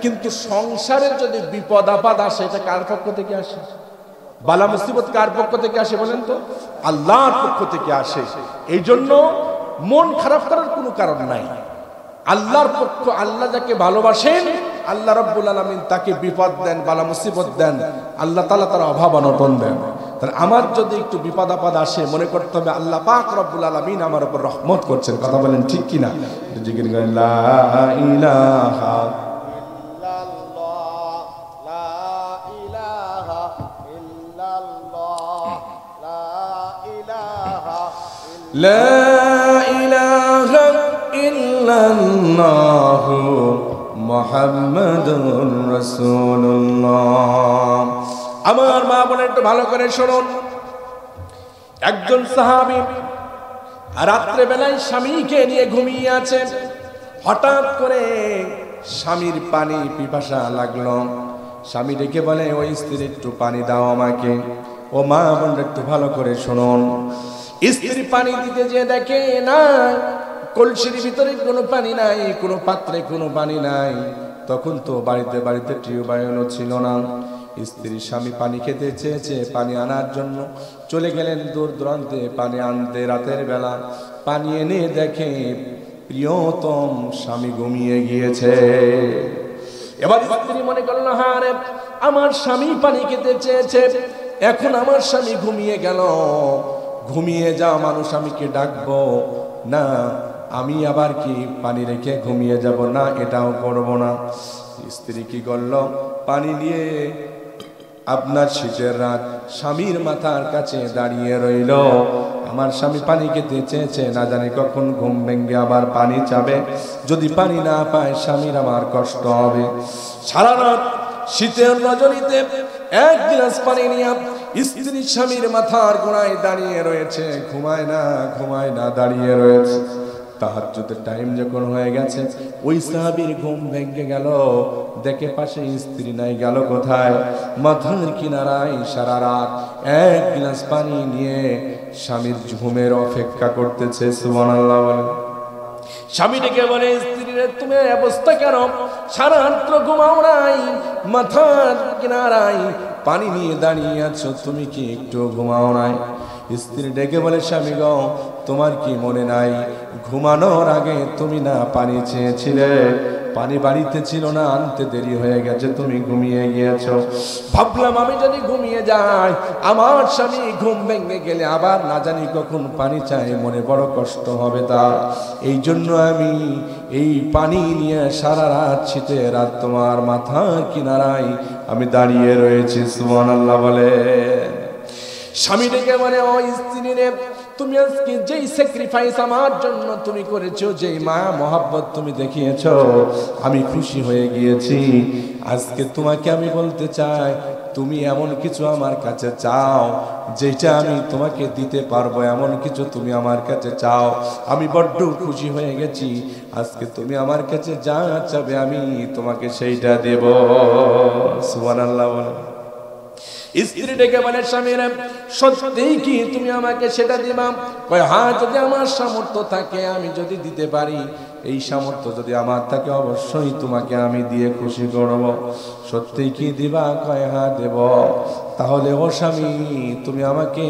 কিন্তু সংসারের যদি বিপদ আপদ আসে, এটা কার পক্ষ থেকে আসে? বালা মুসিবত কার পক্ষ থেকে আসে বলেন তো? আল্লাহর পক্ষ থেকে আসে। এই জন্য মন খারাপ করার কোনো কারণ নাই। আল্লাহর পক্ষ, আল্লাহ যাকে ভালোবাসেন আল্লাহ রাব্বুল আলামিন তাকে বিপদ দেন, বালা মুসিবত দেন, আল্লাহ তাআলা তার অভাব অনটন দেন। তাহলে আমার যদি একটু বিপদ আপদ আসে, মনে করতে হবে আল্লাহ পাক রব্বুল আলামিন আমার উপর রহমত করছেন। কথা বলেন ঠিক কিনা? জিকির করেন লা ইলাহা ইল্লাল্লাহ, লা ইলাহা ইল্লাল্লাহ, লা ইলাহা লা ইলাহা ইল্লাল্লাহ মুহাম্মাদুর রাসূলুল্লাহ। আমার মা বোন একটু ভালো করে শুনুন। একজন সাহাবী রাত্রে বেলায় স্বামীকে নিয়ে ঘুমিয়ে আছে। হঠাৎ করে স্বামীর পানি পিপাসা লাগলো। স্বামী ডেকে বলে, ওই স্ত্রী একটু পানি দাও আমাকে। ও মা বোন একটু ভালো করে শুনুন। স্ত্রী পানি দিতে যে দেখে না, কলসির ভিতরে কোনো পানি নাই, কোনো পাত্রে কোনো পানি নাই। তখন তো বাড়িতে বাড়িতে টিউবওয়েলও ছিল না। স্ত্রী স্বামী পানি খেতে চেয়েছে, পানি আনার জন্য চলে গেলেন দূর দূরান্তে পানি আনতে। রাতের বেলা পানি এনে দেখে প্রিয়তম স্বামী ঘুমিয়ে গিয়েছে। এবার স্ত্রী মনে করলো, হারে আমার স্বামী পানি খেতে চেয়েছে, এখন আমার স্বামী ঘুমিয়ে গেল। ঘুমিয়ে যাও মানুষ, আমি কি ডাকবো না, আমি আবার কি পানি রেখে ঘুমিয়ে যাব না, এটাও করব না। স্ত্রী কি করলো, পানি নিয়ে আপনার শীতের রাত স্বামীর মাথার কাছে দাঁড়িয়ে রইল। আমার স্বামী পানি খেতে চেয়েছে, না জানি কখন ঘুম ভেঙে আবার পানি চাবে। যদি পানি না পায় স্বামীর আমার কষ্ট হবে। সারা রাত শীতের রজনীতে এক গ্লাস পানি নিয়ে স্ত্রী স্বামীর মাথার গোড়ায় দাঁড়িয়ে রয়েছে, ঘুমায় না ঘুমায় না দাঁড়িয়ে রয়েছে। তাহাজ্জুদের টাইম যখন হয়ে গেছে, ওই সাহাবীর ঘুম ভেঙে গেল। দেখে পাশে স্ত্রী নাই, গেল কোথায়? মাথার কিনারায় সারা রাত এক গ্লাস পানি নিয়ে স্বামীর ঘুমের অপেক্ষা করতেছে। সুবহানাল্লাহ বলেন। স্বামী ডেকে বলে, স্ত্রী রে তুমি অবস্থা কেন? সারা রাত্র ঘুমাও নাই, মাথার কিনারায় পানি নিয়ে দাঁড়িয়ে আছো, তুমি কি একটু ঘুমাও নাই? স্ত্রী ডেকে বলে, স্বামী গো তোমার কি মনে নাই ঘুমানোর আগে তুমি না পানি চেয়েছিলে? পানি বাড়িতে ছিল না, আনতে দেরি হয়ে গেছে, তুমি ঘুমিয়ে গিয়েছো। ভাবলাম আমি যদি ঘুমিয়ে যাই, আমার স্বামী ঘুম ভেঙে গেলে আবার না জানি কখন পানি চাই, মনে বড় কষ্ট হবে তার। এই জন্য আমি এই পানি নিয়ে সারা রাত শীতে রাত তোমার মাথার কিনারায় আমি দাঁড়িয়ে রয়েছি। সুবহানাল্লাহ বলে। স্বামী ডেকে বলে, ও স্ত্রী রে তুমি আজকে যেই স্যাক্রিফাইস আমার জন্য তুমি করেছো, যেই মায়া মহব্বত তুমি দেখিয়েছো, আমি খুশি হয়ে গিয়েছি। আজকে তোমাকে আমি বলতে চাই, তুমি এমন কিছু আমার কাছে চাও যেটা আমি তোমাকে দিতে পারবো, এমন কিছু তুমি আমার কাছে চাও। আমি বড্ড খুশি হয়ে গেছি। আজকে তুমি আমার কাছে যা চাবে আমি তোমাকে সেইটা দেব। সুবহানাল্লাহ বলে। স্ত্রী ডেকে বলে, স্বামীরা সত্যিই কি তুমি আমাকে সেটা দিবা? কয় হ্যাঁ, যদি আমার সামর্থ্য থাকে, আমি যদি দিতে পারি, এই সামর্থ্য যদি আমার থাকে, অবশ্যই তোমাকে আমি দিয়ে খুশি করব। সত্যিই কি দিবা? কয় হ্যাঁ দেব। তাহলে ও স্বামী তুমি আমাকে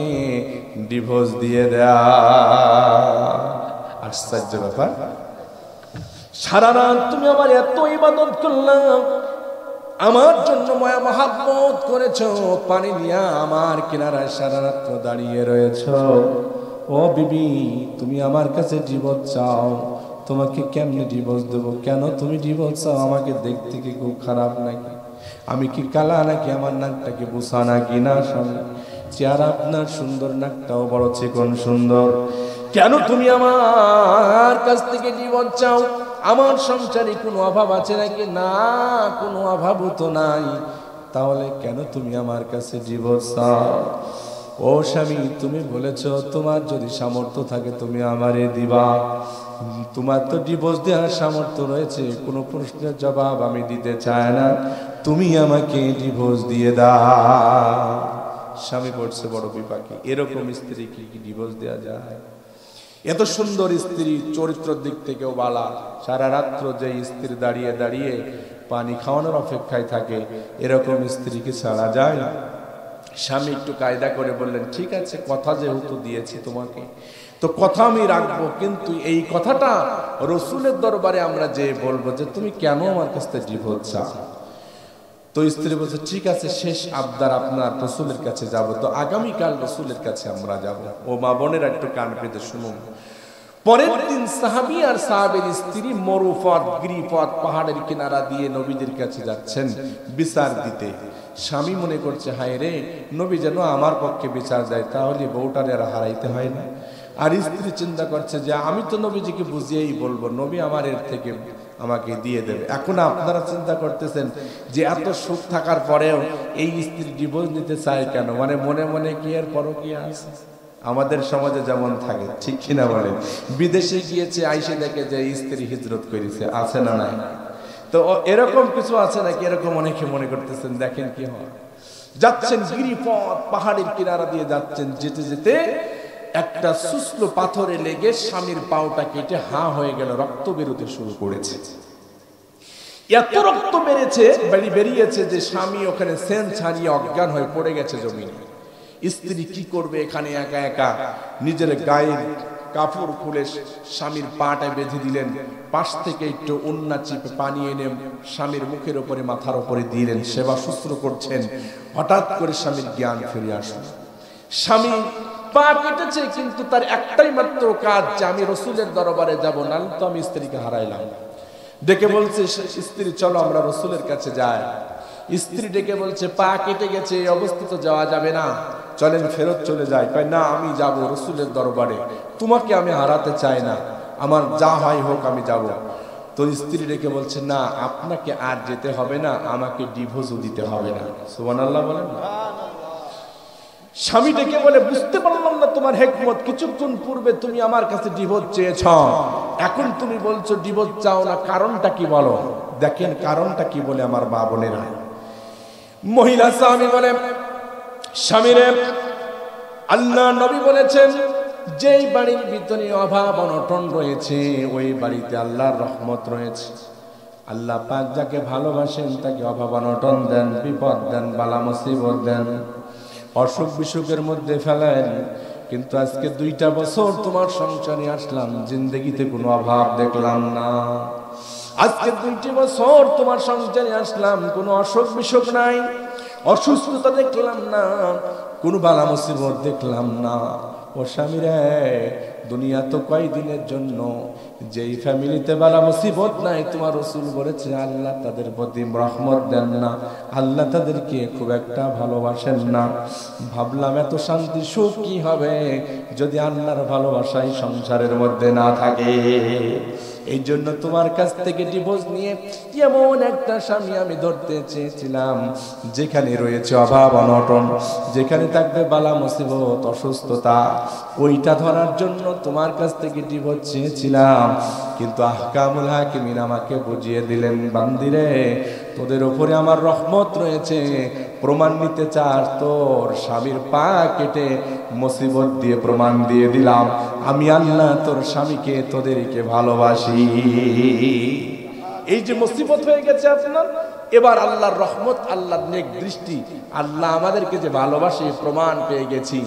ডিভোর্স দিয়ে দেয়া। আশ্চর্য ব্যাপার। সারা রাত তুমি আমার এত ইবাদত করলাম, আমার জন্য মায়া মহাব্বত করেছো, পানি নিয়ে আমার কিনারায় সারা রাত্র দাঁড়িয়ে রয়েছ। ও বিবি তুমি আমার কাছে ডিভোর্স চাও, তোমাকে কেমনে ডিভোর্স দেবো? কেন তুমি ডিভোর্স চাও? আমাকে দেখতে কি খুব খারাপ নাকি? আমি কি কালা নাকি? আমার নাকটা কি বুসা নাকি? না স্বামী, চেহারা আপনার সুন্দর, নাকটাও বড় চিকন সুন্দর। কেন তুমি আমার কাছ থেকে ডিভোর্স চাও? আমার সংসারে কোনো অভাব আছে নাকি? না, কোনো অভাবও তো নাই। তাহলে কেন তুমি আমার কাছে ডিভোর্স চাও? ও স্বামী তুমি বলেছো তোমার যদি সামর্থ্য থাকে তুমি আমারে দিবা, তোমার তো ডিভোর্স দেওয়ার সামর্থ্য রয়েছে, কোনো প্রশ্নের জবাব আমি দিতে চাই না, তুমি আমাকে ডিভোর্স দিয়ে দাও। স্বামী পড়ছে বড় বিপাকে, এরকম স্ত্রী কি ডিভোর্স দেওয়া যায়? এত সুন্দর স্ত্রী, চরিত্রের দিক থেকেও বালা, সারা রাত্র যে স্ত্রী দাঁড়িয়ে দাঁড়িয়ে পানি খাওয়ানোর অপেক্ষায় থাকে, এরকম স্ত্রীকে ছাড়া যায়? স্বামী একটু কায়দা করে বললেন, ঠিক আছে, কথা যেহেতু দিয়েছি তোমাকে, তো কথা আমি রাখবো, কিন্তু এই কথাটা রসুলের দরবারে আমরা যে বলবো যে তুমি কেন আমার কাছ থেকে ডিভোর্স চাও। তো স্ত্রী বলছে, ঠিক আছে, শেষ আবদার, আপনার রসুলের কাছে যাব। তো আগামীকাল রসুলের কাছে আমরা যাব। ও মা বোনেরা একটু কান পেতে শুনুন। পরের দিন সাহাবী আর সাহাবীর স্ত্রী মরুফত গিরিপথ পাহাড়ের কিনারা দিয়ে নবীদের কাছে যাচ্ছেন বিচার দিতে। স্বামী মনে করছে, হায় রে, নবী যেন আমার পক্ষে বিচার দেয়, তাহলে বউটারে আর হারাইতে হয় না। আর স্ত্রী চিন্তা করছে যে আমি তো নবীজিকে বুঝিয়েই বলবো, নবী আমার এর থেকে আমাকে দিয়ে দেবে। এখন আপনারা চিন্তা করতেছেন যে এত সুখ থাকার পরেও এই স্ত্রী ডিভোর্স নিতে চায় কেন? মানে মনে মনে কি এর পরকীয়া আছে? আমাদের সমাজে যেমন থাকে, ঠিক কিনা বলেন? বিদেশে গিয়েছে, আইসে দেখে যে স্ত্রী হিজরত করেছে, আছে না নাই? তো এরকম কিছু আছে নাকি? এরকম অনেকে মনে করতেছেন। দেখেন কি হয়, যাচ্ছেন গিরিপথ পাহাড়ের কিনারা দিয়ে যাচ্ছেন, যেতে যেতে একটা শুষ্ক পাথরে লেগে স্বামীর পাওটা কেটে হা হয়ে গেল, রক্ত বেরোতে শুরু করেছে। এত রক্ত বেরিয়েছে যে স্বামী ওখানে সেন ছাড়িয়ে অজ্ঞান হয়ে পড়ে গেছে জমিনে। স্ত্রী কি করবে এখানে একা একা? নিজের গায়ের কাপড় খুলে স্বামীর পাটা বেঁধে দিলেন, পাশ থেকে একটু ওন্না চিপে পানি এনে স্বামীর মুখের উপরে, মাথার উপরে দিলেন, সেবা শুশ্রূষা করছেন। হঠাৎ করে স্বামীর জ্ঞান ফিরে আসলো। স্বামী পা কেটেছে, কিন্তু তার একটাই মাত্র কাজ যে আমি রসুলের দরবারে যাব, না তো আমি স্ত্রীকে হারাইলাম। ডেকে বলছে স্ত্রী, চলো আমরা রসুলের কাছে যাই। স্ত্রী ডেকে বলছে, পা কেটে গেছে, এই অবস্থিত যাওয়া যাবে না, চলেন ফেরত চলে যাই। কয়, না, আমি যাব রসুলের দরবারে, তোমাকে আমি হারাতে চাই না, আমার যা হয় হোক আমি যাব। তো স্ত্রী ডেকে বলছে, না, আপনাকে আর যেতে হবে না, আমাকে ডিভোর্সও দিতে হবে না। সুবহানাল্লাহ বলেন না। স্বামী ডেকে বলে, বুঝতে পারলাম না তোমার হিকমত, কিছুক্ষণ পূর্বে তুমি আমার কাছে ডিভোর্স চেয়েছ, এখন তুমি বলছো ডিভোর্স চাও না, কারণটা কি বলো? দেখেন কারণটা কি বলে আমার মা বোনেরা। মহিলা স্বামী বলে, স্বামীরে, আল্লাহ নবী বলেছেন যেই বাড়ির ভিতরে অভাব অনটন রয়েছে, ওই বাড়িতে আল্লাহর রহমত রয়েছে। আল্লাহ পাক যাকে ভালোবাসেন তাকে অভাব অনটন দেন, বিপদ দেন, বালা মুসিবত দেন, অসুখ বিসুখের মধ্যে ফেলেন। কিন্তু আজকে 2টা বছর তোমার সংসারে আসলাম, জিন্দগিতে কোনো অভাব দেখলাম না। আজকে 2টি বছর তোমার সংসারে আসলাম, কোনো অসুখ বিসুখ নাই, অসুস্থতা দেখলাম না, কোনো বালা মুসিবত দেখলাম না। ও স্বামী রে, দুনিয়া তো কয়দিনের জন্য, যেই ফ্যামিলিতে বালা মুসিবত নাই, তোমার রাসূল বলেছে আল্লাহ তাদের প্রতি রহমত দেন না, আল্লাহ তাদেরকে খুব একটা ভালোবাসেন না। ভাবলাম এত শান্তি সুখ কি হবে যদি আল্লাহর ভালোবাসাই সংসারের মধ্যে না থাকে। এই জন্য তোমার কাছ থেকে ডিভোর্স নিয়ে এমন একটা স্বামী আমি ধরতে চেয়েছিলাম যেখানে রয়েছে অভাব অনটন, যেখানে থাকবে বালা মুসিবত অসুস্থতা, ওইটা ধরার জন্য তোমার কাছ থেকে ডিভোর্স চেয়েছিলাম। কিন্তু আহকামুল হাকিমিন আমাকে বুঝিয়ে দিলেন, বান্দিরে তোদের উপরে আমার রহমত রয়েছে, প্রমাণ নিতে চাস? তোর স্বামীর পা কেটে মুসিবত দিয়ে প্রমাণ দিয়ে দিলাম আমি আল্লাহ তোর স্বামীকে তোদেরকে ভালোবাসি। এই যে মুসিবত হয়ে গেছে আপনার, এবার আল্লাহর রহমত, আল্লাহর নেক দৃষ্টি, আল্লাহ আমাদেরকে যে ভালোবাসে প্রমাণ পেয়ে গেছি,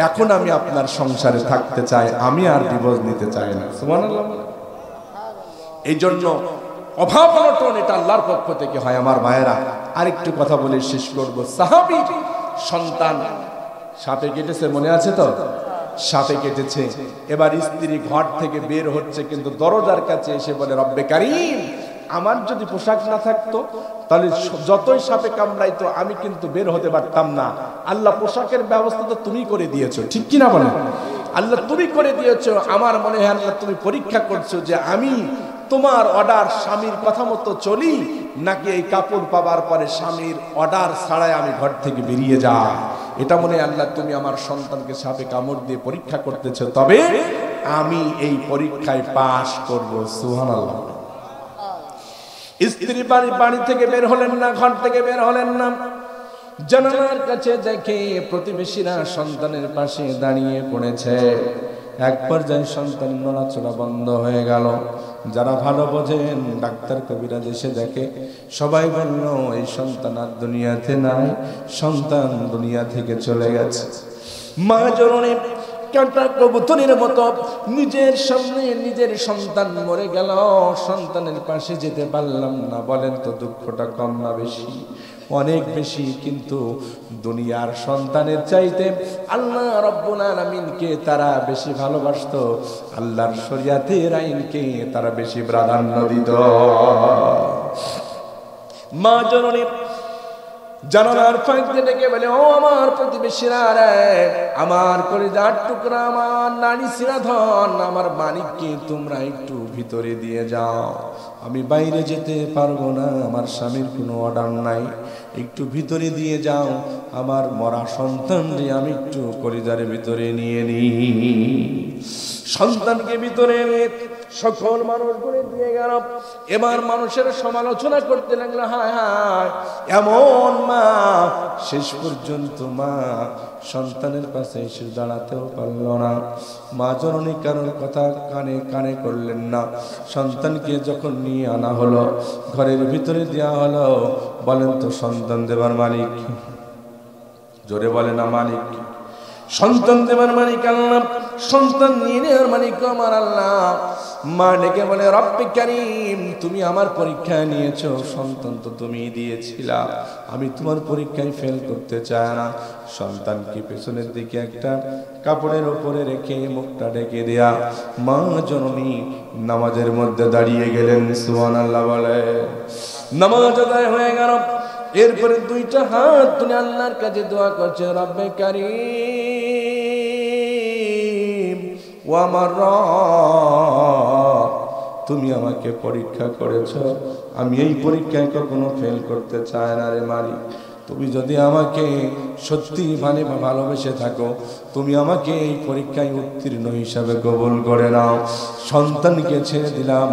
এখন আমি আপনার সংসারে থাকতে চাই, আমি আর ডিভোর্স নিতে চাই না। সুবহানাল্লাহ। এই জন্য অভাব অনটন এটা আল্লাহর পক্ষ থেকে হয়। আমার ভাইয়েরা, আরেকটু কথা বলে শেষ করব। সাহাবী সন্তান সাপে কেটেছে, মনে আছে তো? সাপে কেটেছে, এবার স্ত্রী ঘর থেকে বের হচ্ছে, কিন্তু দরজার কাছে এসে বলে, রব্বে কারীম, আমার যদি পোশাক না থাকতো তাহলে যতই সাপে কামড়াইতো আমি কিন্তু বের হতে পারতাম না। আল্লাহ পোশাকের ব্যবস্থা তো তুমি করে দিয়েছো, ঠিক কিনা বলেন? আল্লাহ তুমি করে দিয়েছো। আমার মনে হয় আল্লাহ তুমি পরীক্ষা করছো যে আমি তোমার অর্ডার স্বামীর কথা মতো চলি, নাকি এই কাপড় পাবার পরে স্বামীর অর্ডার ছাড়াই আমি ঘর থেকে বেরিয়ে যাই। এটা মনে হয় আল্লাহ তুমি আমার সন্তানকে সাপে কামড় দিয়ে পরীক্ষা করতেছো। তবে আমি এই পরীক্ষায় পাশ করব। সুবহানাল্লাহ। স্ত্রী বাড়ি থেকে বের হলেন না, ঘর থেকে বের হলেন না। জানালার কাছে দেখে প্রতিবেশীরা সন্তানের পাশে দাঁড়িয়ে পড়েছে। এক পর্যায়ে সন্তান নড়াচড়া বন্ধ হয়ে গেল। যারা ভালো বোঝেন ডাক্তার কবিরাজ এসে দেখে, সবাই বলল এই সন্তান আর দুনিয়াতে নাই, সন্তান দুনিয়া থেকে চলে গেছে। মা জননী কাঁটা কবুতরের মতো নিজের সামনে নিজের সন্তান মরে গেল, সন্তানের পাশে যেতে পারলাম না। বলেন তো দুঃখটা কম না বেশি? অনেক বেশি। কিন্তু দুনিয়ার সন্তানের চাইতে আল্লাহ রাব্বুল আলামিনকে তারা বেশি ভালোবাসতো, আল্লাহর শরীয়তের আইনকে তারা বেশি প্রাধান্য দিত। মা জননী জানালার ফাঁক দিয়ে ডেকে বলে, ও আমার প্রতিবেশীরা রে, আমার কলিজার টুকরা, আমার নারী সিরাধন, আমার মানিককে তোমরা একটু ভিতরে দিয়ে যাও, আমি বাইরে যেতে পারবো না, আমার স্বামীর কোনো অর্ডার নাই, একটু ভিতরে দিয়ে যাও, আমার মরা সন্তানকে আমি একটু কলিজার ভিতরে নিয়ে নিই। সন্তানকে ভিতরে সকল মানুষ করে দিয়ে গেল। এবার মানুষের সমালোচনা করতে লাগলো, হায় হায় এমন মা, শেষ পর্যন্ত মা সন্তানের পাশে এসে দাঁড়াতেও পারল না। মা জননী কারোর কথা কানে কানে করলেন না। সন্তানকে যখন নিয়ে আনা হলো, ঘরের ভিতরে দেওয়া হলো, বলেন তো সন্তান দেবার মালিক? জোরে বলে না মালিক? সন্তান দেবার মালিক আল্লাহ, সন্তান নিয়ে নেওয়ার মালিক আমার আল্লাহ। মা ডেকে বলে, রব্বে কারীম, তুমি আমার পরীক্ষায় নিয়েছো, সন্তান তো তুমি দিয়েছিলা, আমি তোমার পরীক্ষায় ফেল করতে চাই না। সন্তানকে পেছনের দিকে একটা কাপড়ের উপরে রেখে মুখটা ঢেকে দেয়া মা জননী নামাজের মধ্যে দাঁড়িয়ে গেলেন। সুবহানাল্লাহ বলে। নামাজ আদায় হয়ে গেল। এরপরে দুইটা হাত তুলে আল্লাহর কাছে দোয়া করছে, রব্বে কারীম, ও আমার রব, তুমি আমাকে পরীক্ষা করেছ, আমি এই পরীক্ষায় কখনো ফেল করতে চাই না রে মালিক। তুমি যদি আমাকে সত্যি ভালোবেসে থাকো, তুমি আমাকে এই পরীক্ষায় উত্তীর্ণ হিসাবে কবুল করে নাও। সন্তানকে ছেড়ে দিলাম,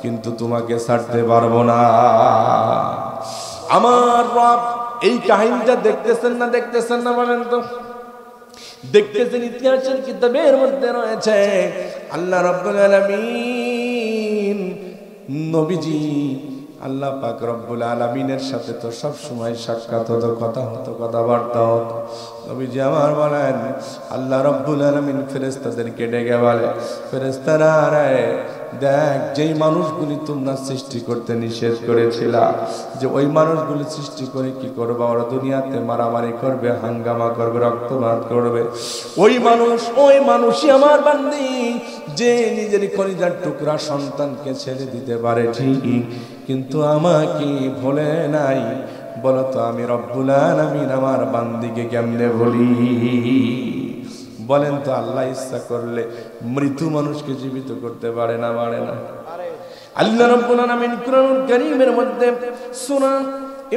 কিন্তু তোমাকে ছাড়তে পারবো না। আমার রব এই কাহিনীটা দেখতেছেন না দেখতেছেন না বলেন তো? দেখতেছেন। ইতিহাসের কিতাবের মধ্যে রয়েছে আল্লাহ রাব্বুল আলামিন নবীজি, আল্লাহ পাক রব্বুল আলামিনের সাথে তো সব সময় সাক্ষাৎ হতো, কথা হতো, কথাবার্তা হতো। নবীজি আমার বলেন, আল্লাহ রব্বুল আলামিন ফেরেশতাদেরকে ডেকে বলে, ফেরেশতারা রে দেখ, যেই মানুষগুলি তোমরা সৃষ্টি করতে নিষেধ করেছিলা, যে ওই মানুষগুলি সৃষ্টি করে কি করবে? ওরা দুনিয়াতে মারামারি করবে, হাঙ্গামা করবে, রক্তপাত করবে। ওই মানুষই আমার বান্দি, যে নিজের কলিজার টুকরা সন্তানকে ছেড়ে দিতে পারে ঠিকই, কিন্তু আমাকে ভোলে নাই। বলতো আমি রব্বুল আলামিন আমার বান্দিকে কেমনে ভুলি? বলেন তো, আল্লাহ ইচ্ছা করলে মৃত্যু মানুষকে জীবিত করতে পারে না? পারে না? আল্লাহ রাব্বুল আলামিন কুরআনুল কারীমের মধ্যে সূরা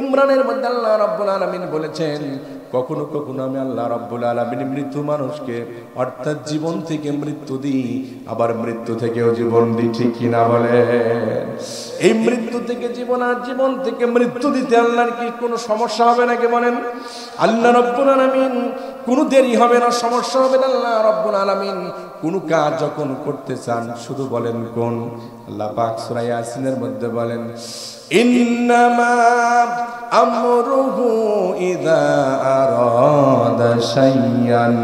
ইমরানের মধ্যে আল্লাহ রাব্বুল আলামিন বলেছেন, কখনো কখনো আমি আল্লাহ রাব্বুল আলামিন মৃত্যু মানুষকে, অর্থাৎ জীবন থেকে মৃত্যু দিই, আবার মৃত্যু থেকেও জীবন দিই। ঠিক কিনা বলে? এই মৃত্যু থেকে জীবন আর জীবন থেকে মৃত্যু দিতে আল্লাহর কি কোনো সমস্যা হবে নাকি বলেন? আল্লাহ রাব্বুল আলামিন কোনো দেরি হবে না, সমস্যা হবে না। আল্লাহ রাব্বুল আলামিন কোনো কাজ যখন করতে চান, শুধু বলেন কোন। আল্লাহ পাক সূরা ইয়াসিনের মধ্যে বলেন, ইন্নামা আমরুহু ইযা আরাদা শাইয়ান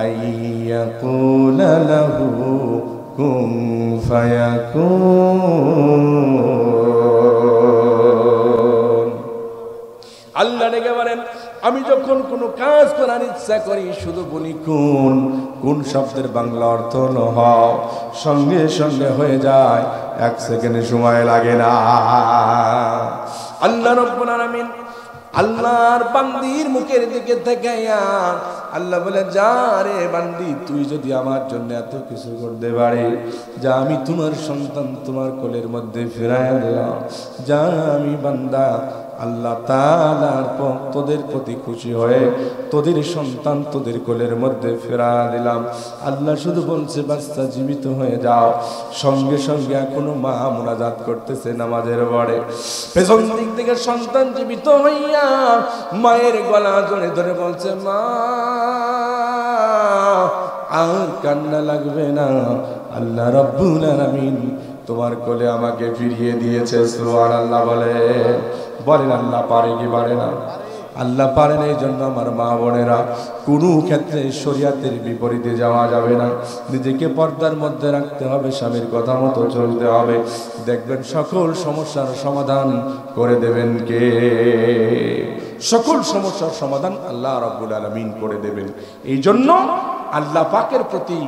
আইয়াকুলা লাহু কুন ফায়াকুন। আল্লাহ ডেকে বলেন, আমি যখন কোনো কাজ করার ইচ্ছা করি, শুধু বলি কোন। কোন শব্দের বাংলা অর্থ হলো হও, সঙ্গে সঙ্গে হয়ে যায়, এক সেকেন্ডে সময় লাগে না। আল্লাহ রাব্বুল আলামিন আল্লাহর বান্দির মুখের দিকে তাকাইয়া আল্লাহ বলে, যা রে বান্দি, তুই যদি আমার জন্য এত কিছু করতে পারে, যা আমি তোমার সন্তান তোমার কোলের মধ্যে ফিরাইয়া দিলাম। যা আমি বান্দা আল্লাহ তাআলার তোদের প্রতি খুশি হয়ে তোদের সন্তান তোদের কোলের মধ্যে ফেরা দিলাম। আল্লাহ শুধু বলছে বাচ্চা জীবিত হয়ে যাও। সঙ্গে সঙ্গে এখনো মা মুনাজাত করতেছে নামাজের পরে, পেছন দিক থেকে সন্তান জীবিত হইয়া মায়ের গলা জড়ে ধরে বলছে মা আর কান্না লাগবে না, আল্লাহ রাব্বুল আলামিন তোমার কোলে আমাকে ফিরিয়ে দিয়েছে। সুবহানাল্লাহ বলেন আল্লাহ পারে কি পারে না? আল্লাহ পারেন। এই জন্য আমার মা বোনেরা কোনো ক্ষেত্রে শরিয়াতের বিপরীতে যাওয়া যাবে না, নিজেকে পর্দার মধ্যে রাখতে হবে, স্বামীর কথা মতো চলতে হবে। দেখবেন সকল সমস্যার সমাধান করে দেবেন কে? সকল সমস্যার সমাধান আল্লাহ রাব্বুল আলামিন করে দেবেন। এই জন্য আল্লাহ পাকের প্রতি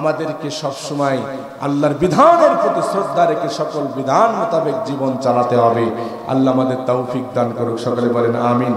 আমাদেরকে সবসময় আল্লাহর বিধানের প্রতি শ্রদ্ধা রেখে সকল বিধান মোতাবেক জীবন চালাতে হবে। আল্লাহ আমাদের তৌফিক দান করুক। সকলে বলেন আমিন।